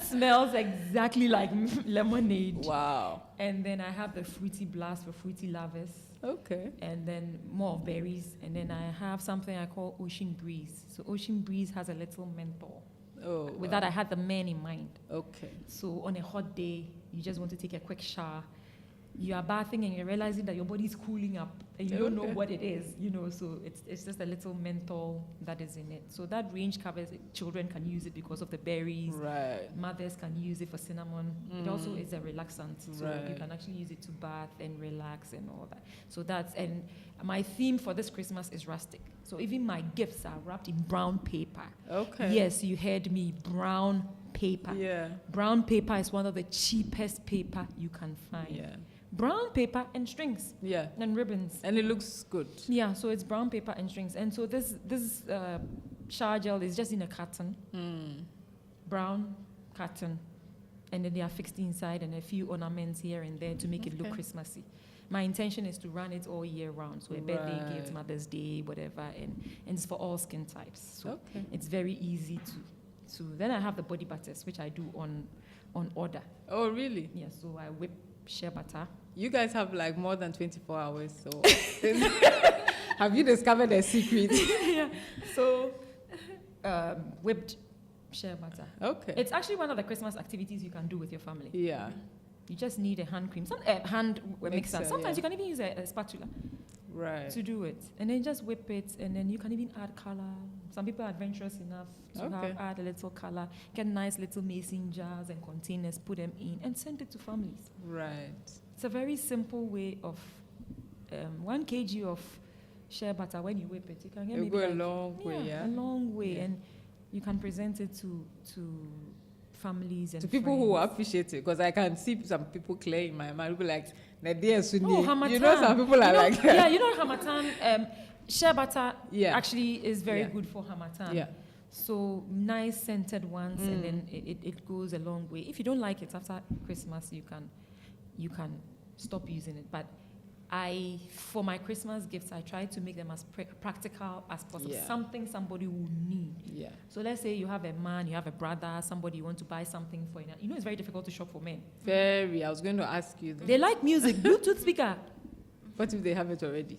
Smells exactly like lemonade. Wow. And then I have the fruity blast for fruity lovers. Okay. And then more of berries. And then I have something I call ocean breeze. So ocean breeze has a little menthol. Oh. With that, I had the man in mind. Okay. So on a hot day, you just want to take a quick shower. You are bathing and you're realizing that your body is cooling up and you don't know what it is, so it's just a little menthol that is in it. So that range covers it. Children can use it because of the berries. Right. Mothers can use it for cinnamon. It also is a relaxant. So you can actually use it to bath and relax and all that. So and my theme for this Christmas is rustic. So even my gifts are wrapped in brown paper. Okay. Yes, you heard me, brown paper. Yeah. Brown paper is one of the cheapest paper you can find. Yeah. Brown paper and strings. Yeah. And ribbons. And it looks good. Yeah, so it's brown paper and strings. And so this shower gel is just in a carton. Brown carton. And then they are fixed inside and a few ornaments here and there to make it look Christmassy. My intention is to run it all year round. So a birthday gift, Mother's Day, whatever. And it's for all skin types. So it's very easy to. Then I have the body butters, which I do on order. Oh, really? Yeah, so I whip shea butter. You guys have like more than 24 hours, so have you discovered a secret? Yeah. So whipped shea butter. Okay. It's actually one of the Christmas activities you can do with your family. Yeah. You just need a hand cream, hand mixer. Sometimes you can even use a spatula to do it. And then just whip it, and then you can even add color. Some people are adventurous enough to add a little color, get nice little mason jars and containers, put them in, and send it to families. Right. It's a very simple way of 1 kg of shea butter. When you whip it, you can get maybe a long way, a long way, and you can present it to families and to people friends. who appreciate it, because I can see some people clear in my mind, people like Hamatan. Some people are like Hamatan. Shea butter actually is very good for Hamatan. Yeah. So nice scented ones, and then it goes a long way. If you don't like it after Christmas, you can stop using it. But for my Christmas gifts, I try to make them as practical as possible. Yeah. Something somebody will need. Yeah. So let's say you have a man, you have a brother, somebody you want to buy something for. It's very difficult to shop for men. Very. I was going to ask you that. They like music, Bluetooth speaker. What if they have it already?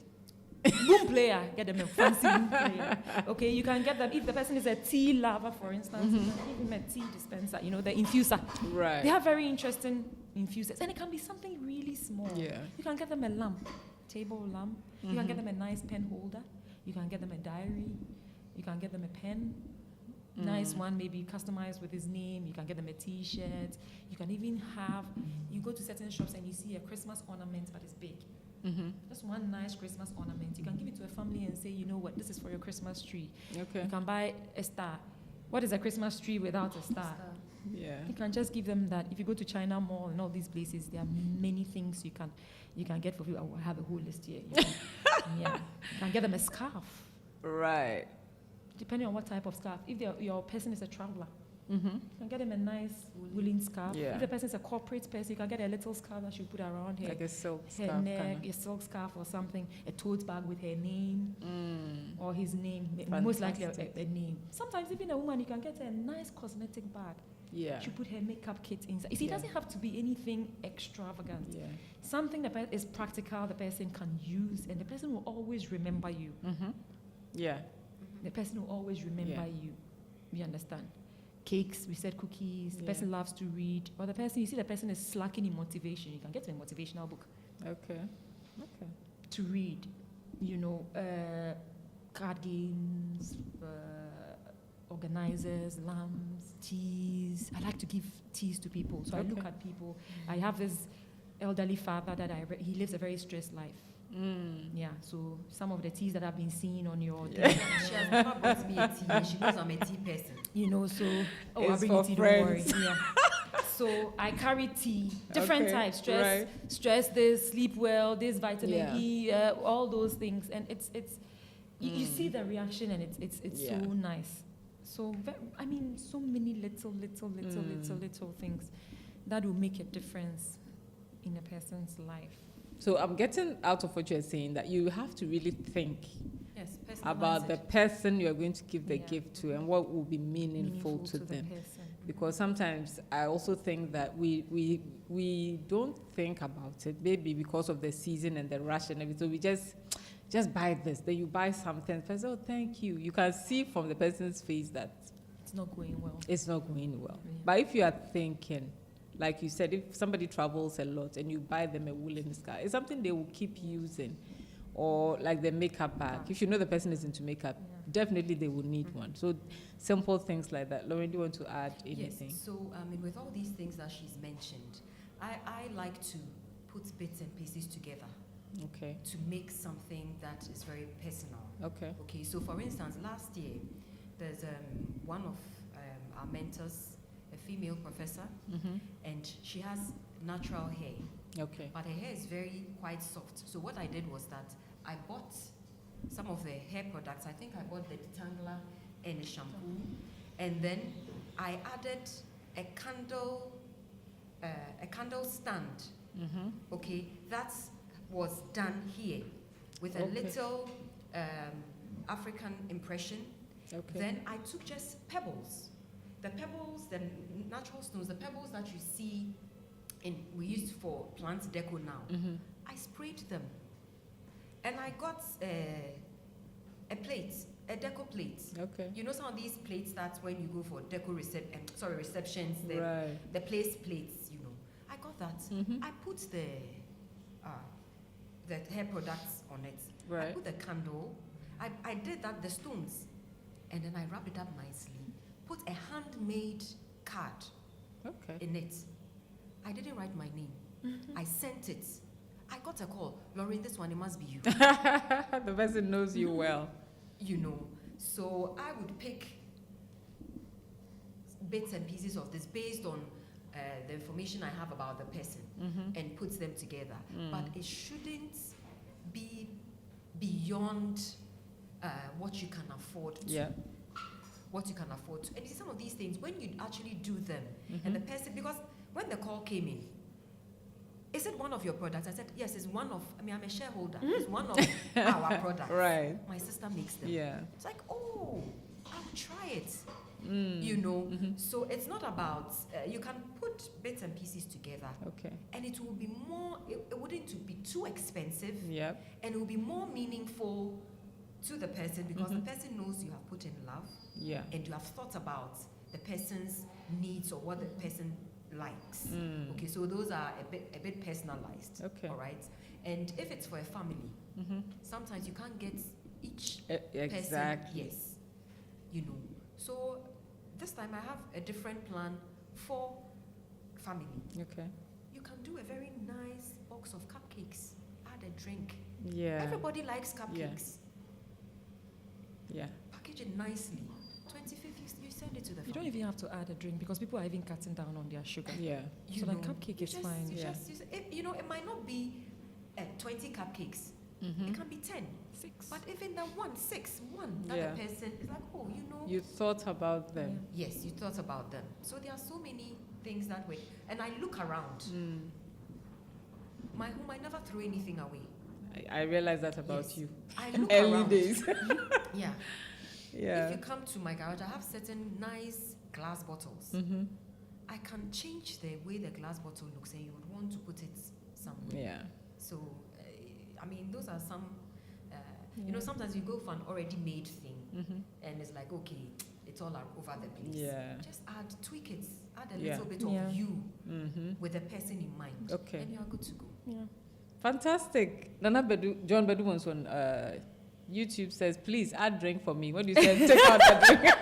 Boom player, get them a fancy boom player. Okay, you can get them if the person is a tea lover, for instance. You can give him a tea dispenser, the infuser. Right. They have very interesting infusers, and it can be something really small. Yeah. You can get them a lamp, table lamp. You can get them a nice pen holder. You can get them a diary. You can get them a pen. Nice one, maybe customized with his name. You can get them a T-shirt. You can even you go to certain shops and you see a Christmas ornament, but it's big. Just one nice Christmas ornament. You can give it to a family and say, you know what, this is for your Christmas tree. Okay. You can buy a star. What is a Christmas tree without a star? Yeah. You can just give them that. If you go to China Mall and all these places, there are many things you can get for people. I have a whole list here. You can get them a scarf. Right. Depending on what type of scarf. If your person is a traveler, you can get them a nice woolen scarf. Yeah. If the person is a corporate person, you can get a little scarf that you put around her. Like a silk her scarf. Neck, a silk scarf or something. A tote bag with her name or his name. Fantastic. Most likely a name. Sometimes even a woman, you can get a nice cosmetic bag. Yeah. She put her makeup kit inside. You see, it doesn't have to be anything extravagant. Yeah. Something that is practical, the person can use, and the person will always remember you. Yeah. The person will always remember you. You understand? Cakes, we said cookies. The person loves to read. Or the person, you see the person is slacking in motivation. You can get a motivational book. Okay. To read. Card games, organizers, lamps, teas. I like to give teas to people. So I look at people. I have this elderly father that he lives a very stressed life. Yeah, so some of the teas that I've been seeing on your she has never brought me a tea. She knows I'm a tea person. So I'll bring you tea, don't worry. Yeah. So I carry tea, different Okay, types, right. stress this, sleep well, this vitamin Yeah. E, all those things, and it's you see the reaction, and it's Yeah. so nice. So I mean, so many little things that will make a difference in a person's life. So I'm getting out of what you're saying that you have to really think Yes, about the person you're going to give the Yeah. gift to and what will be meaningful to the them. person. Because sometimes I also think that we don't think about it, maybe because of the season and the rush and everything. So we just buy this. Then you buy something. The person, oh, thank you. You can see from the person's face that It's not going well. it's not going well. Yeah. But if you are thinking, like you said, if somebody travels a lot and you buy them a woolen scarf, it's something they will keep using. Or like the makeup bag. If you know the person is into makeup, definitely they will need one. So simple things like that. Lauren, do you want to add anything? Yes, so with all these things that she's mentioned, I like to put bits and pieces together Okay. to make something that is very personal. Okay. Okay, so for instance, last year, there's one of our mentors, a female professor, Mm-hmm. and she has natural hair, Okay. but her hair is quite soft. So what I did was that I bought some of the hair products. I think I bought the detangler and the shampoo, and then I added a candle stand. Mm-hmm. Okay, that was done here with a Okay. little African impression. Okay. Then I took just pebbles, the natural stones, the pebbles that you see we used for plant deco now. Mm-hmm. I sprayed them, and I got a plate, a deco plate. Okay. You know some of these plates that when you go for receptions, Right. the place plates. You know, I got that. Mm-hmm. I put the hair products on it. I Right. put the candle. I did that, the stones, and then I wrapped it up nicely. Put a handmade card Okay. in it. I didn't write my name. Mm-hmm. I sent it. I got a call. Lauren, this one, it must be you. The person knows you well. You know. So I would pick bits and pieces of this based on the information I have about the person Mm-hmm. and put them together. Mm. But it shouldn't be beyond what you can afford to. Yeah. What you can afford to. And you see some of these things, when you actually do them, Mm-hmm. and the person, because when the call came in, is it one of your products? I said, yes, it's one of, I'm a shareholder. It's one of our products. Right. My sister makes them. Yeah. It's like, oh, I'll try it. Mm. You know, Mm-hmm. so it's not about, you can put bits and pieces together, Okay. and it will be more, it wouldn't be too expensive, Yep. and it will be more meaningful to the person because Mhm. the person knows you have put in love Yeah. and you have thought about the person's needs or what the person likes. Mm. Okay, so those are a bit personalized. Okay. All right, and if it's for a family, Mm-hmm. sometimes you can't get each Exactly. person. Yes, you know. So this time I have a different plan for family. Okay. You can do a very nice box of cupcakes. Add a drink. Yeah. Everybody likes cupcakes. Yeah. Package it nicely. 25th, you send it to the family. You don't even have to add a drink because people are even cutting down on their sugar. Yeah. You So like know, cupcake you is just- fine. You Yeah. just, it might not be 20 cupcakes. Mm-hmm. It can be 10. 6. But even that one that Yeah. the person is like, oh, you know. You thought about them. Yes, you thought about them. So there are so many things that way. And I look around. Mm. My home, I never throw anything away. I realize that about Yes. you. I look Early around. days. Yeah. Yeah. If you come to my garage, I have certain nice glass bottles. Mm-hmm. I can change the way the glass bottle looks and you would want to put it somewhere. Yeah. So, those are some, sometimes you go for an already made thing Mm-hmm. and it's like, okay, it's all over the place. Yeah. Just tweak it, add a Yeah. little bit Yeah. of you Mm-hmm. with the person in mind. Okay. And you are good to go. Yeah. Fantastic. Nana Bedu, John Bedu once on YouTube says, please add drink for me. What do you say? Take out the drink.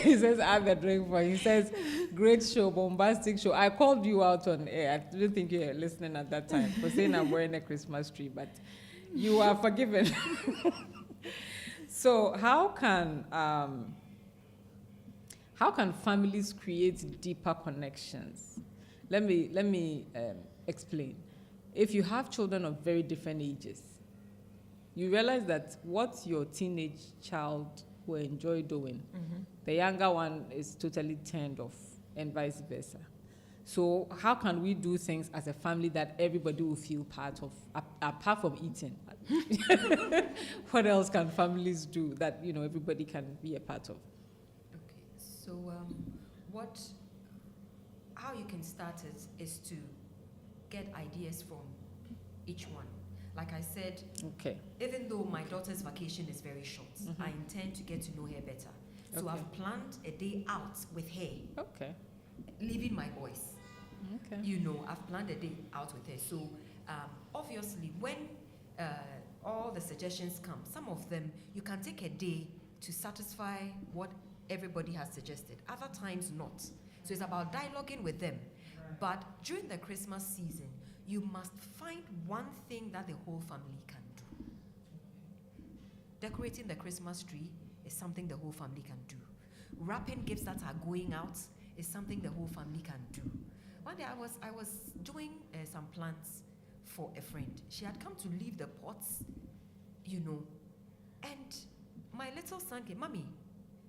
He says, add the drink for you. He says, great show, bombastic show. I called you out on air. I didn't think you were listening at that time for saying I'm wearing a Christmas tree, but you are forgiven. How can families create deeper connections? Let me explain. If you have children of very different ages, you realize that what your teenage child will enjoy doing, the younger one is totally turned off, and vice versa. So how can we do things as a family that everybody will feel part of, apart from eating? What else can families do that everybody can be a part of? Okay, so how you can start it is to get ideas from each one. Like I said, okay, even though my daughter's vacation is very short, I intend to get to know her better. So I've planned a day out with her. Okay. Leaving my boys. Okay. I've planned a day out with her. So obviously, when all the suggestions come, some of them you can take a day to satisfy what everybody has suggested. Other times not. So it's about dialoguing with them. Right. But during the Christmas season, you must find one thing that the whole family can do. Decorating the Christmas tree is something the whole family can do. Wrapping gifts that are going out is something the whole family can do. One day I was doing some plants for a friend. She had come to leave the pots, and my little son came, "Mommy,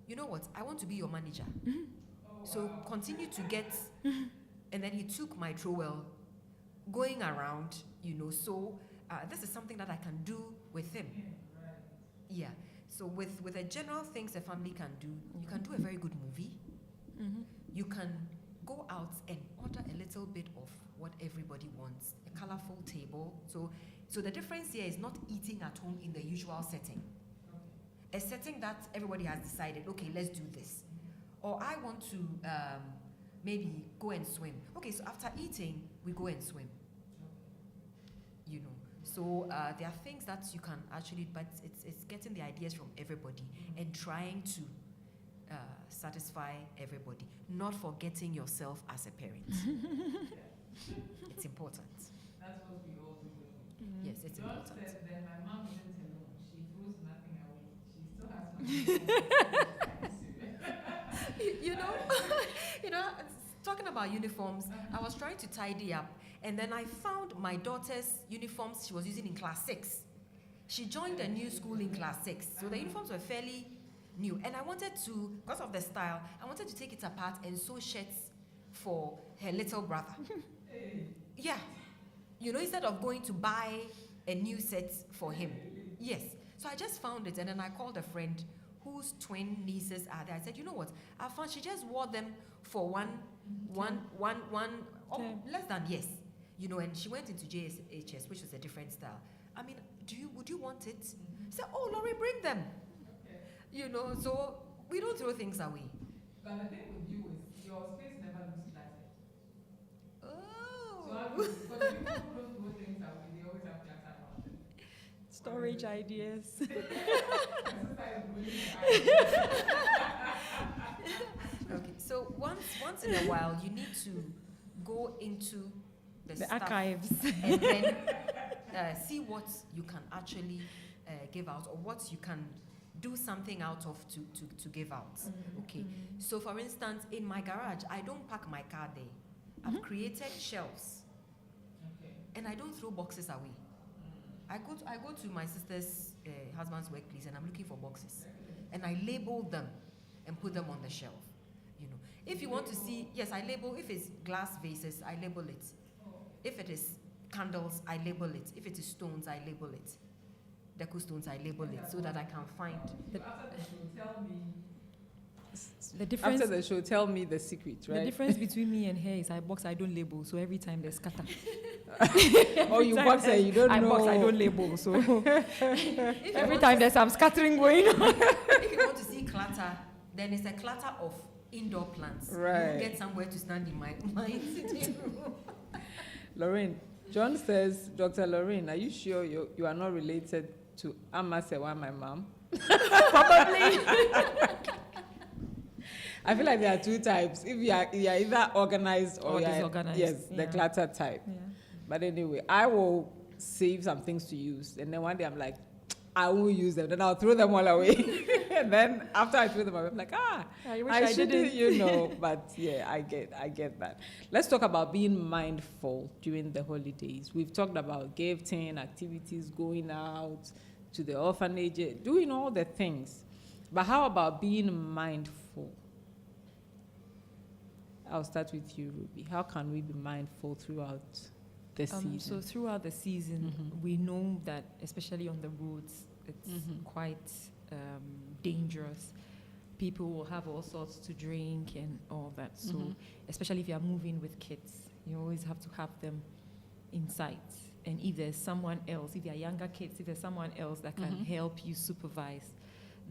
you know what? I want to be your manager. So continue to get," and then he took my trowel, going around, so this is something that I can do with him. Yeah. So with the general things a family can do, you can do a very good movie. You can go out and order a little bit of what everybody wants, a colorful table. So the difference here is not eating at home in the usual setting. A setting that everybody has decided, okay, let's do this. Or I want to maybe go and swim. Okay, so after eating, we go and swim. So there are things that you can actually, but it's getting the ideas from everybody and trying to satisfy everybody, not forgetting yourself as a parent. It's important. That's what we all do. Yes, it's John important. said that my mom isn't alone. She throws nothing away. She still has Talking about uniforms, I was trying to tidy up, and then I found my daughter's uniforms she was using in class 6. She joined a new school in class 6, so the uniforms were fairly new. And I wanted to, because of the style, I wanted to take it apart and sew shirts for her little brother. Yeah. Instead of going to buy a new set for him. Yes. So I just found it, and then I called a friend whose twin nieces are there. I said, you know what? I found she just wore them for one, less than, yes. And she went into JHS, which was a different style. I mean, would you want it? She said, oh, Laurie, bring them. Okay. So we don't throw things away. But the thing with you is your space never looks cluttered. Oh. So because people don't throw things away, they always have clutter around them. Storage ideas. Okay, so once in a while, you need to go into the stuff archives and then see what you can actually give out, or what you can do something out of to give out. Okay, so for instance, in my garage, I don't park my car there. I've created shelves, and I don't throw boxes away. I go to my sister's husband's workplace, and I'm looking for boxes, and I label them and put them on the shelf. If you want to see, yes, I label. If it's glass vases, I label it. If it is candles, I label it. If it is stones, I label it. Deco stones, I label it so that I can find. After the show, tell me. The difference. After the show, tell me the secret, right? The difference between me and her is I box, I don't label. So every time there's scatter. Oh, you box and you don't know. I box, I don't label. So every time there's some scattering going on. If you want to see clutter, then it's a clutter of indoor plants. Right. You get somewhere to stand in my sitting room. Lorraine, John says, Dr. Lorraine, are you sure you are not related to Amasewa, my mom? Probably. I feel like there are two types. If you are either organized or disorganized. Yes, the clutter type. Yeah. But anyway, I will save some things to use. And then one day I'm like, I won't use them. Then I'll throw them all away. And then after I threw them away, I'm like, I wish I I shouldn't, didn't. But yeah, I get that. Let's talk about being mindful during the holidays. We've talked about gifting, activities, going out to the orphanage, doing all the things. But how about being mindful? I'll start with you, Ruby. How can we be mindful throughout the season? So throughout the season, we know that, especially on the roads, it's quite dangerous. People will have all sorts to drink and all that. So especially if you're moving with kids, you always have to have them in sight. And if there's someone else, if they're younger kids, if there's someone else that can help you supervise,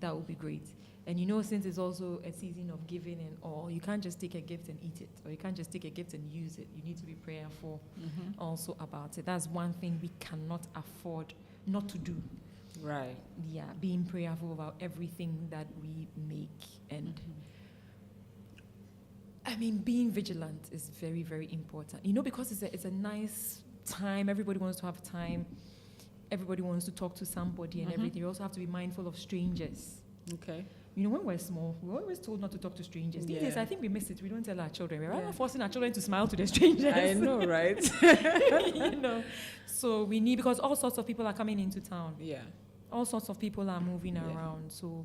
that would be great. And since it's also a season of giving and all, you can't just take a gift and eat it, or you can't just take a gift and use it. You need to be prayerful also about it. That's one thing we cannot afford not to do. Right. Yeah, being prayerful about everything that we make. And I mean, being vigilant is very, very important. Because it's a nice time. Everybody wants to have time. Everybody wants to talk to somebody and everything. You also have to be mindful of strangers. Okay. When we're small, we were always told not to talk to strangers. These days, I think we miss it. We don't tell our children. We're rather forcing our children to smile to the strangers. I know, right? So we need, because all sorts of people are coming into town. Yeah. All sorts of people are moving around. So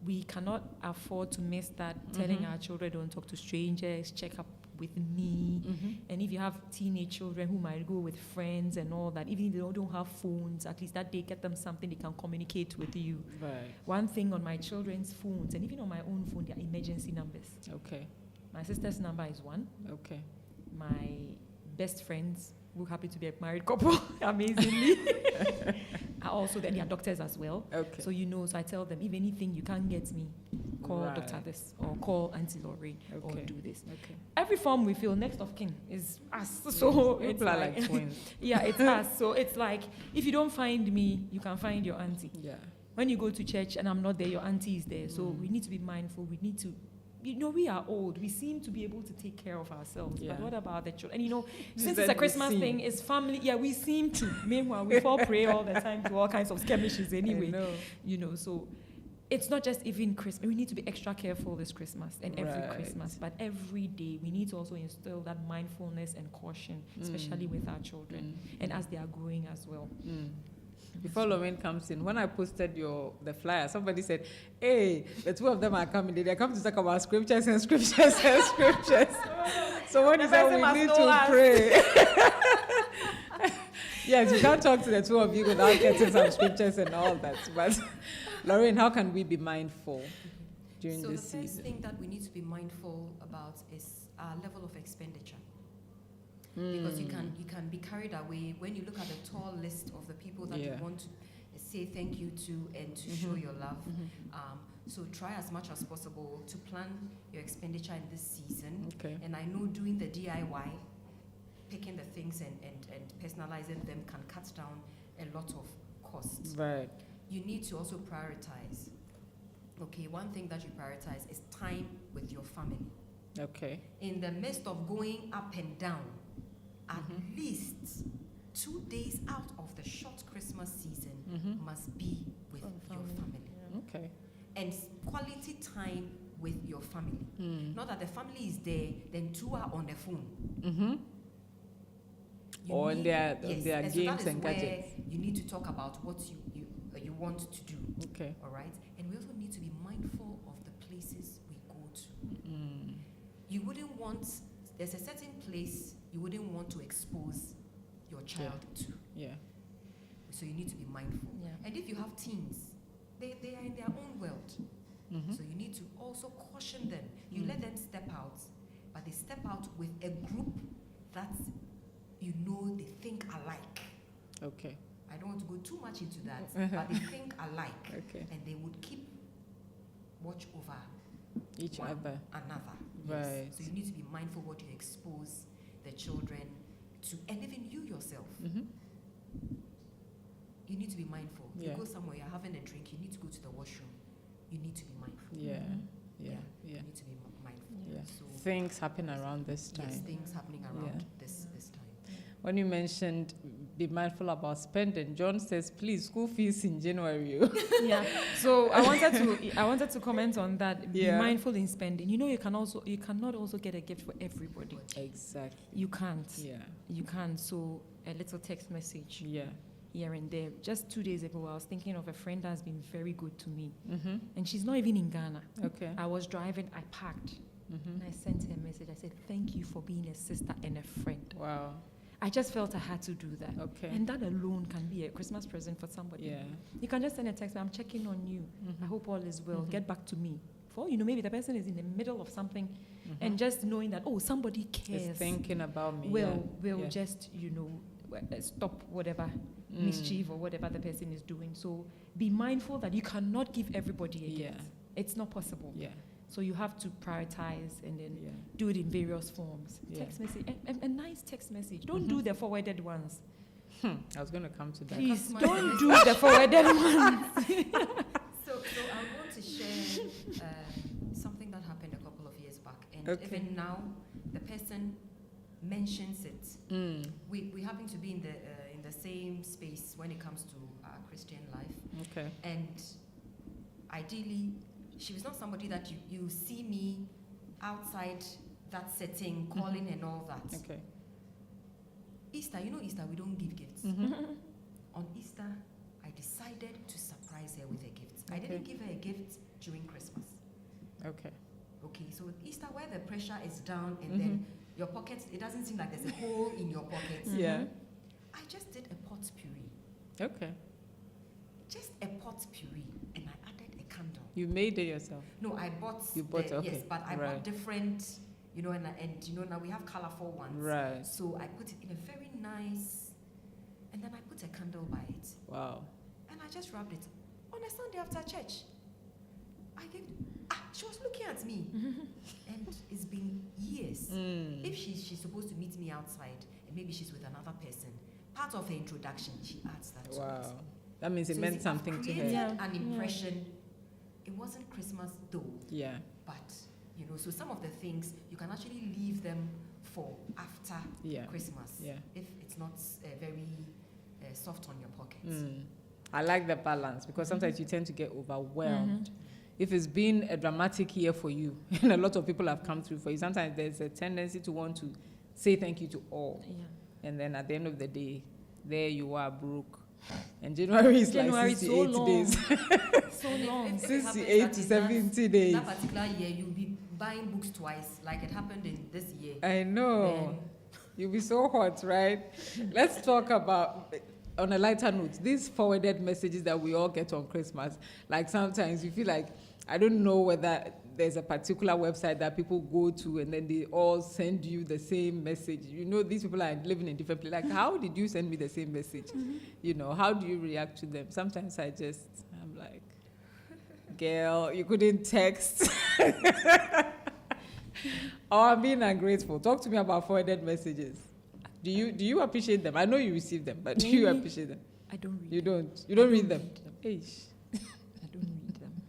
we cannot afford to miss that, telling our children don't talk to strangers, check up with me. And if you have teenage children who might go with friends and all that, even if they don't have phones, at least that day get them something they can communicate with you. Right. One thing on my children's phones, and even on my own phone, there are emergency numbers. Okay. My sister's number is 1. Okay. My best friends, who happen to be a married couple, amazingly, are also there. They are doctors as well. Okay. So so I tell them, if anything you can't get me, call Dr. This, or call Auntie Lorraine, or do this. Okay. Every form we feel next of kin is us. So it's people are like twins. Yeah, it's us. So it's like, if you don't find me, you can find your auntie. Yeah. When you go to church and I'm not there, your auntie is there. So we need to be mindful. We need to, we are old. We seem to be able to take care of ourselves. Yeah. But what about the children? And since it's a Christmas thing, it's family. Yeah, we seem to. Meanwhile, we fall prey all the time to all kinds of skirmishes anyway. So it's not just even Christmas. We need to be extra careful this Christmas and every Christmas. But every day, we need to also instill that mindfulness and caution, especially with our children and as they are growing as well. Before Lorraine comes in, when I posted the flyer, somebody said, hey, the two of them are coming. They come to talk about scriptures and scriptures and scriptures. So when you say we need to pray. Yes, you can't talk to the two of you without getting some scriptures and all that. But Lorraine, how can we be mindful during this season? So the first thing that we need to be mindful about is our level of expenditure. Because you can be carried away when you look at the tall list of the people that you want to say thank you to and to show your love. So try as much as possible to plan your expenditure in this season. Okay. And I know doing the DIY, picking the things and personalizing them can cut down a lot of costs. Right. You need to also prioritize. Okay, one thing that you prioritize is time with your family. Okay. In the midst of going up and down, at least 2 days out of the short Christmas season must be with your family. Okay. And quality time with your family. Not that the family is there, then 2 are on the phone. Or on their games so and gadgets. You need to talk about what you want to do. Okay. All right? And we also need to be mindful of the places we go to. You wouldn't want, there's a certain place you wouldn't want to expose your child to. Yeah. So you need to be mindful. Yeah. And if you have teens, they are in their own world. So you need to also caution them. You let them step out, but they step out with a group that they think alike. Okay. I don't want to go too much into that, but they think alike. Okay. And they would keep watch over Each one other. another. Right. So you need to be mindful what you expose the children to, and even you yourself. You need to be mindful. If you go somewhere, you're having a drink, you need to go to the washroom. You need to be mindful. Yeah. You need to be mindful. Yeah. So things happen around this time. yes, things happening around this time. When you mentioned be mindful about spending. John says, please, school fees in January. Yeah. So I wanted to comment on that. Be mindful in spending. You know, you cannot also get a gift for everybody. Exactly. You can't. Yeah. You can't. So a little text message. Yeah. Here and there. Just 2 days ago, I was thinking of a friend that has been very good to me. Mm-hmm. And she's not even in Ghana. Okay. I was driving, I parked. Mm-hmm. And I sent her a message. I said, thank you for being a sister and a friend. Wow. I just felt I had to do that. Okay. And that alone can be a Christmas present for somebody. Yeah. You can just send a text, I'm checking on you. Mm-hmm. I hope all is well. Mm-hmm. Get back to me. For all you know, maybe the person is in the middle of something and just knowing that, oh, somebody cares. Is thinking about me. Will just, stop whatever mischief or whatever the person is doing. So be mindful that you cannot give everybody a gift. It's not possible. Yeah. So you have to prioritize and then do it in various forms. Yeah. Text message, a nice text message. Don't do the forwarded ones. I was going to come to that. Please, don't do the forwarded ones. So I want to share something that happened a couple of years back. And even now, the person mentions it. We happen to be in the same space when it comes to Christian life. Okay. And ideally, she was not somebody that you see me outside that setting, calling and all that. Okay. Easter, Easter, we don't give gifts. On Easter, I decided to surprise her with a gift. I didn't give her a gift during Christmas. Okay. Okay, so with Easter, where the pressure is down and then your pockets, it doesn't seem like there's a hole in your pockets. Yeah. I just did a pot puree. Okay. Just a pot puree, and I added a candle. You made it yourself? No, I bought. You bought, okay. Yes, but I bought different, and now we have colorful ones. Right. So I put it in a very nice, and then I put a candle by it. Wow. And I just rubbed it on a Sunday after church. She was looking at me, and it's been years. If she's supposed to meet me outside, and maybe she's with another person, part of her introduction, she adds that to it. Wow. That means it So meant something to her. created an impression. It wasn't Christmas though, Yeah. but so some of the things you can actually leave them for after Christmas. Yeah. If it's not very soft on your pockets. I like the balance because sometimes you tend to get overwhelmed. If it's been a dramatic year for you, and a lot of people have come through for you, sometimes there's a tendency to want to say thank you to all. Yeah. And then at the end of the day, there you are broke. And January is like 68 so long. days. So long. 68 to 70 days. That particular year, you'll be buying books twice, like it happened in this year. I know. You'll be so hot, right? Let's talk about, on a lighter note, these forwarded messages that we all get on Christmas. Like sometimes you feel like, I don't know whether there's a particular website that people go to and then they all send you the same message. These people are living in different places. Like, how did you send me the same message? How do you react to them? Sometimes I'm like, girl, you couldn't text. Or I'm being ungrateful. Talk to me about forwarded messages. Do you appreciate them? I know you receive them, but do you appreciate them? I don't read You them. don't? You don't read them? Eish. I don't read them.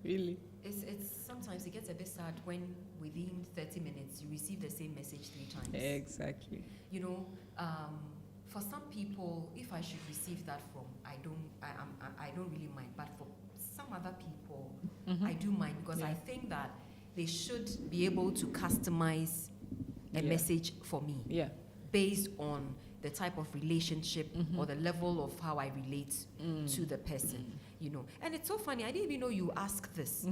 Really? It's sometimes it gets a bit sad when within 30 minutes you receive the same message 3 times. Exactly. For some people, if I should receive that from, I don't really mind. But for some other people, I do mind because I think that they should be able to customize a message for me. Yeah. Based on the type of relationship or the level of how I relate to the person, And it's so funny, I didn't even know you asked this.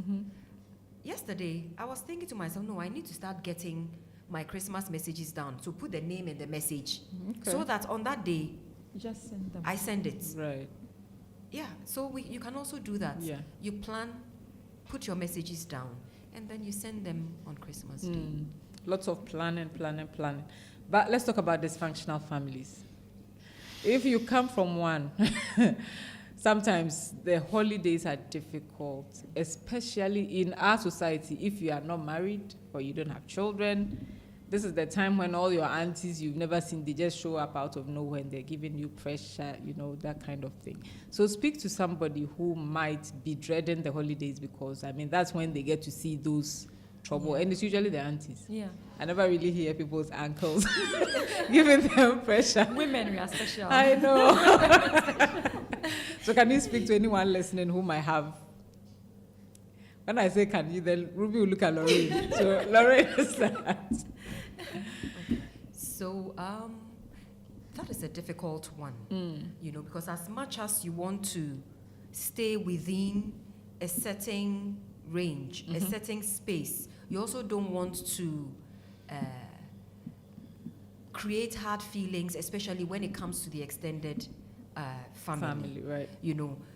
Yesterday, I was thinking to myself, no, I need to start getting my Christmas messages down. So put the name in the message. Okay. So that on that day, Just send them. I send it. Right. Yeah, so you can also do that. Yeah. You plan, put your messages down, and then you send them on Christmas Day. Lots of planning. But let's talk about dysfunctional families. If you come from one, sometimes the holidays are difficult, especially in our society. If you are not married or you don't have children, this is the time when all your aunties you've never seen, they just show up out of nowhere and they're giving you pressure, that kind of thing. So speak to somebody who might be dreading the holidays because, that's when they get to see those trouble, and it's usually the aunties. Yeah. I never really hear people's uncles giving them pressure. Women, we are special. I know. So can you speak to anyone listening who might have? When I say can you, then Ruby will look at Lorraine. So Lorraine is that. So that is a difficult one, because as much as you want to stay within a certain range, a certain space, you also don't want to create hard feelings, especially when it comes to the extended family. Right.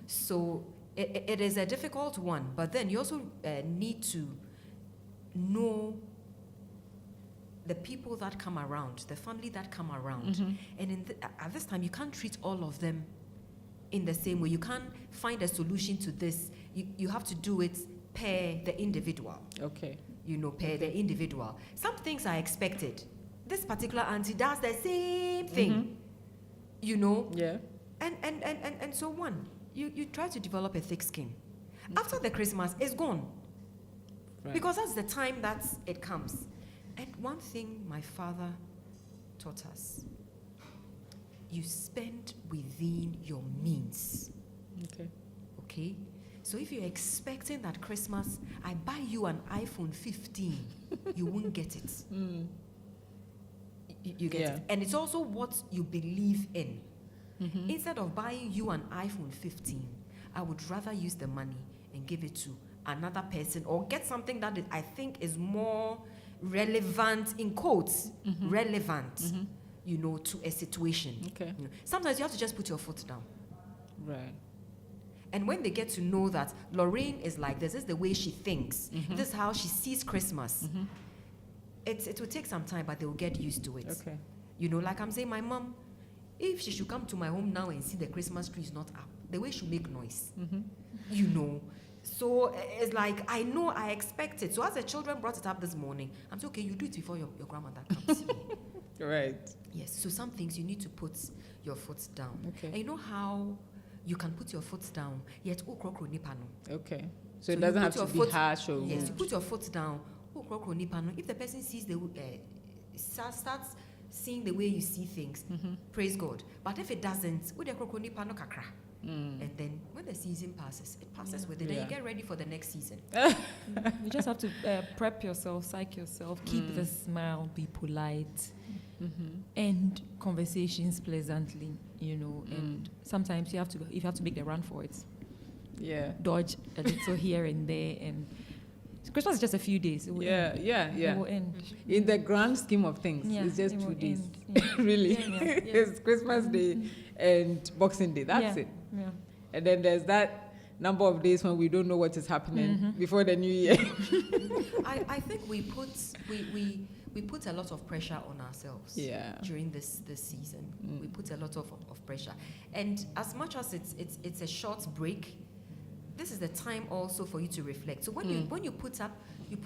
So it is a difficult one, but then you also need to know the people that come around, the family that come around. And at this time, you can't treat all of them in the same way. You can't find a solution to this. You have to do it per the individual. Okay. Per the individual. Some things are expected. This particular auntie does the same thing. Yeah. And so you try to develop a thick skin. After the Christmas, it's gone. Right. Because that's the time that it comes. And one thing my father taught us, you spend within your means. Okay? So if you're expecting that Christmas, I buy you an iPhone 15, you won't get it. You get it. And it's also what you believe in. Instead of buying you an iPhone 15, I would rather use the money and give it to another person or get something that I think is more relevant, in quotes, relevant, to a situation. Okay. Sometimes you have to just put your foot down. Right. And when they get to know that Lorraine is like this is the way she thinks, this is how she sees Christmas, it will take some time, but they will get used to it. Okay. Like I'm saying, my mom, if she should come to my home now and see the Christmas tree is not up, the way she make noise, So it's like, I know I expect it. So as the children brought it up this morning, I'm saying, okay, you do it before your grandmother comes. Right. Yes, so some things you need to put your foot down. Okay. And you know how you can put your foot down, yet Okay. So it doesn't have to be harsh or yes, rude. you put your foot down. If the person sees starts seeing the way you see things, praise God. But if it doesn't, and then when the season passes, it passes with it. Then you get ready for the next season. You just have to prep yourself, psych yourself, keep the smile, be polite, end conversations pleasantly, and sometimes if you have to make the run for it. Yeah. Dodge a little here and there, and Christmas is just a few days. It will end. It will end. In the grand scheme of things, it's just 2 days. Really. It's Christmas Day and Boxing Day. That's it. Yeah. And then there's that number of days when we don't know what is happening before the new year. I think we put a lot of pressure on ourselves during this season. We put a lot of pressure. And as much as it's a short break, this is the time also for you to reflect. So when you put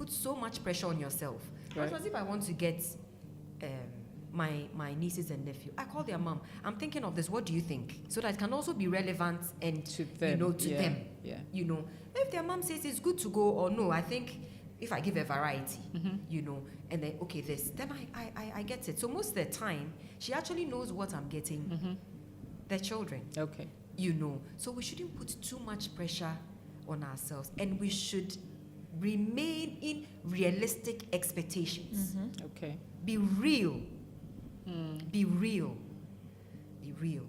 so much pressure on yourself. Right. As if I want to get my nieces and nephew, I call their mom. I'm thinking of this. What do you think? So that it can also be relevant and to them. them. Yeah. If their mom says it's good to go or no, I think if I give a variety, and then okay, this, then I get it. So most of the time, she actually knows what I'm getting. The children. Okay. So we shouldn't put too much pressure on ourselves, and we should remain in realistic expectations. Okay. Be real. Be real. Be real.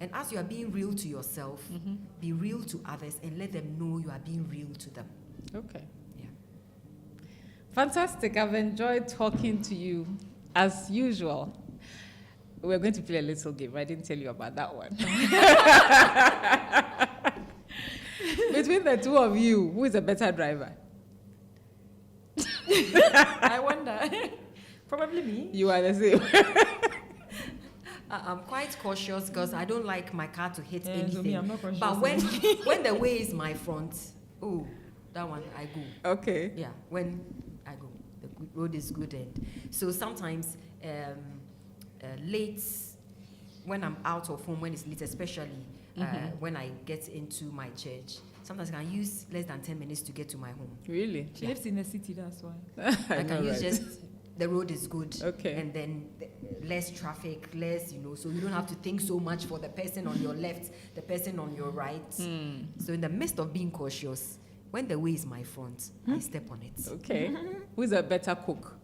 And as you are being real to yourself, be real to others and let them know you are being real to them. Okay. Yeah. Fantastic. I've enjoyed talking to you as usual. We're going to play a little game. I didn't tell you about that one. Between the two of you, who is a better driver? I wonder. Probably me. You are the same. I'm quite cautious because I don't like my car to hit anything. So me, I'm not cautious. But when the way is my front, that one I go. Okay. Yeah, when I go, the road is good, and so sometimes late when I'm out of home, when it's late, especially when I get into my church. Sometimes I can use less than 10 minutes to get to my home. Really? She lives in the city, that's why. I can use just the road is good. Okay. And then less traffic, less, so you don't have to think so much for the person on your left, the person on your right. So in the midst of being cautious, when the way is my front, I step on it. Okay. Who's a better cook?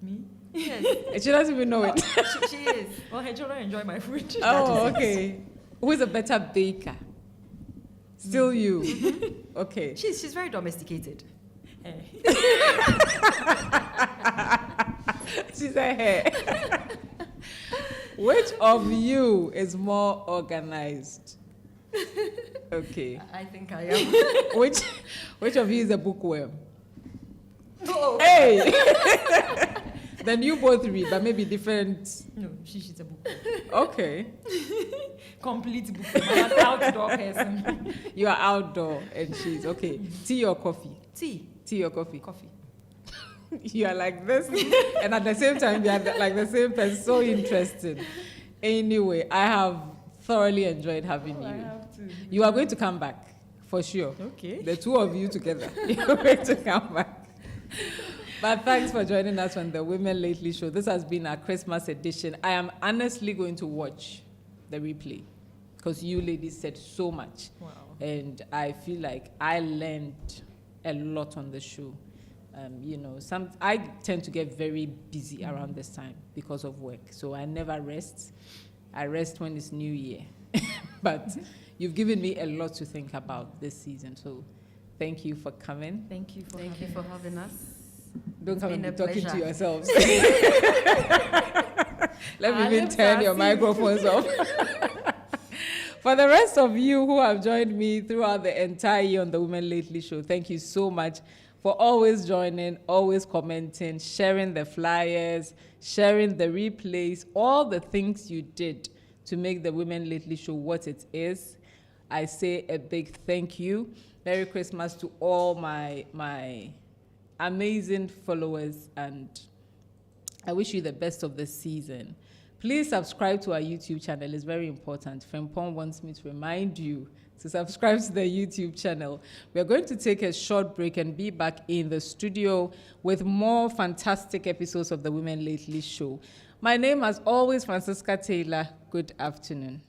Me? Yes. She doesn't even know it. She is. Well, her children enjoy my food. Oh, okay. Who's a better baker? Still you. Okay. She's very domesticated. She's a hair. Which of you is more organized? Okay. I think I am. Which of you is a bookworm? Oh. Hey! Then you both read, but maybe different. No, she's a book. Okay. Complete book. I'm an outdoor person. You are outdoor and she's okay. Tea or coffee? Tea or coffee? Coffee. You are like this, and at the same time, you are like the same person. So interesting. Anyway, I have thoroughly enjoyed having I you. have to. You are going to come back, for sure. Okay. The two of you together. You're going to come back. But thanks for joining us on the Women Lately show. This has been our Christmas edition. I am honestly going to watch the replay because you ladies said so much. Wow. And I feel like I learned a lot on the show. I tend to get very busy around this time because of work. So I never rest. I rest when it's New Year. But you've given me a lot to think about this season. So thank you for coming. Thank you for having us. Don't come and be been a talking to pleasure. yourselves. Let me even turn your microphones off. For the rest of you who have joined me throughout the entire year on the Women Lately show, thank you so much for always joining, always commenting, sharing the flyers, sharing the replays, all the things you did to make the Women Lately show what it is. I say a big thank you. Merry Christmas to all my amazing followers, and I wish you the best of the season. Please subscribe to our YouTube channel. It's very important. Frimpong wants me to remind you to subscribe to the YouTube channel. We're going to take a short break and be back in the studio with more fantastic episodes of the Women Lately show. My name, as always, Francisca Taylor. Good afternoon.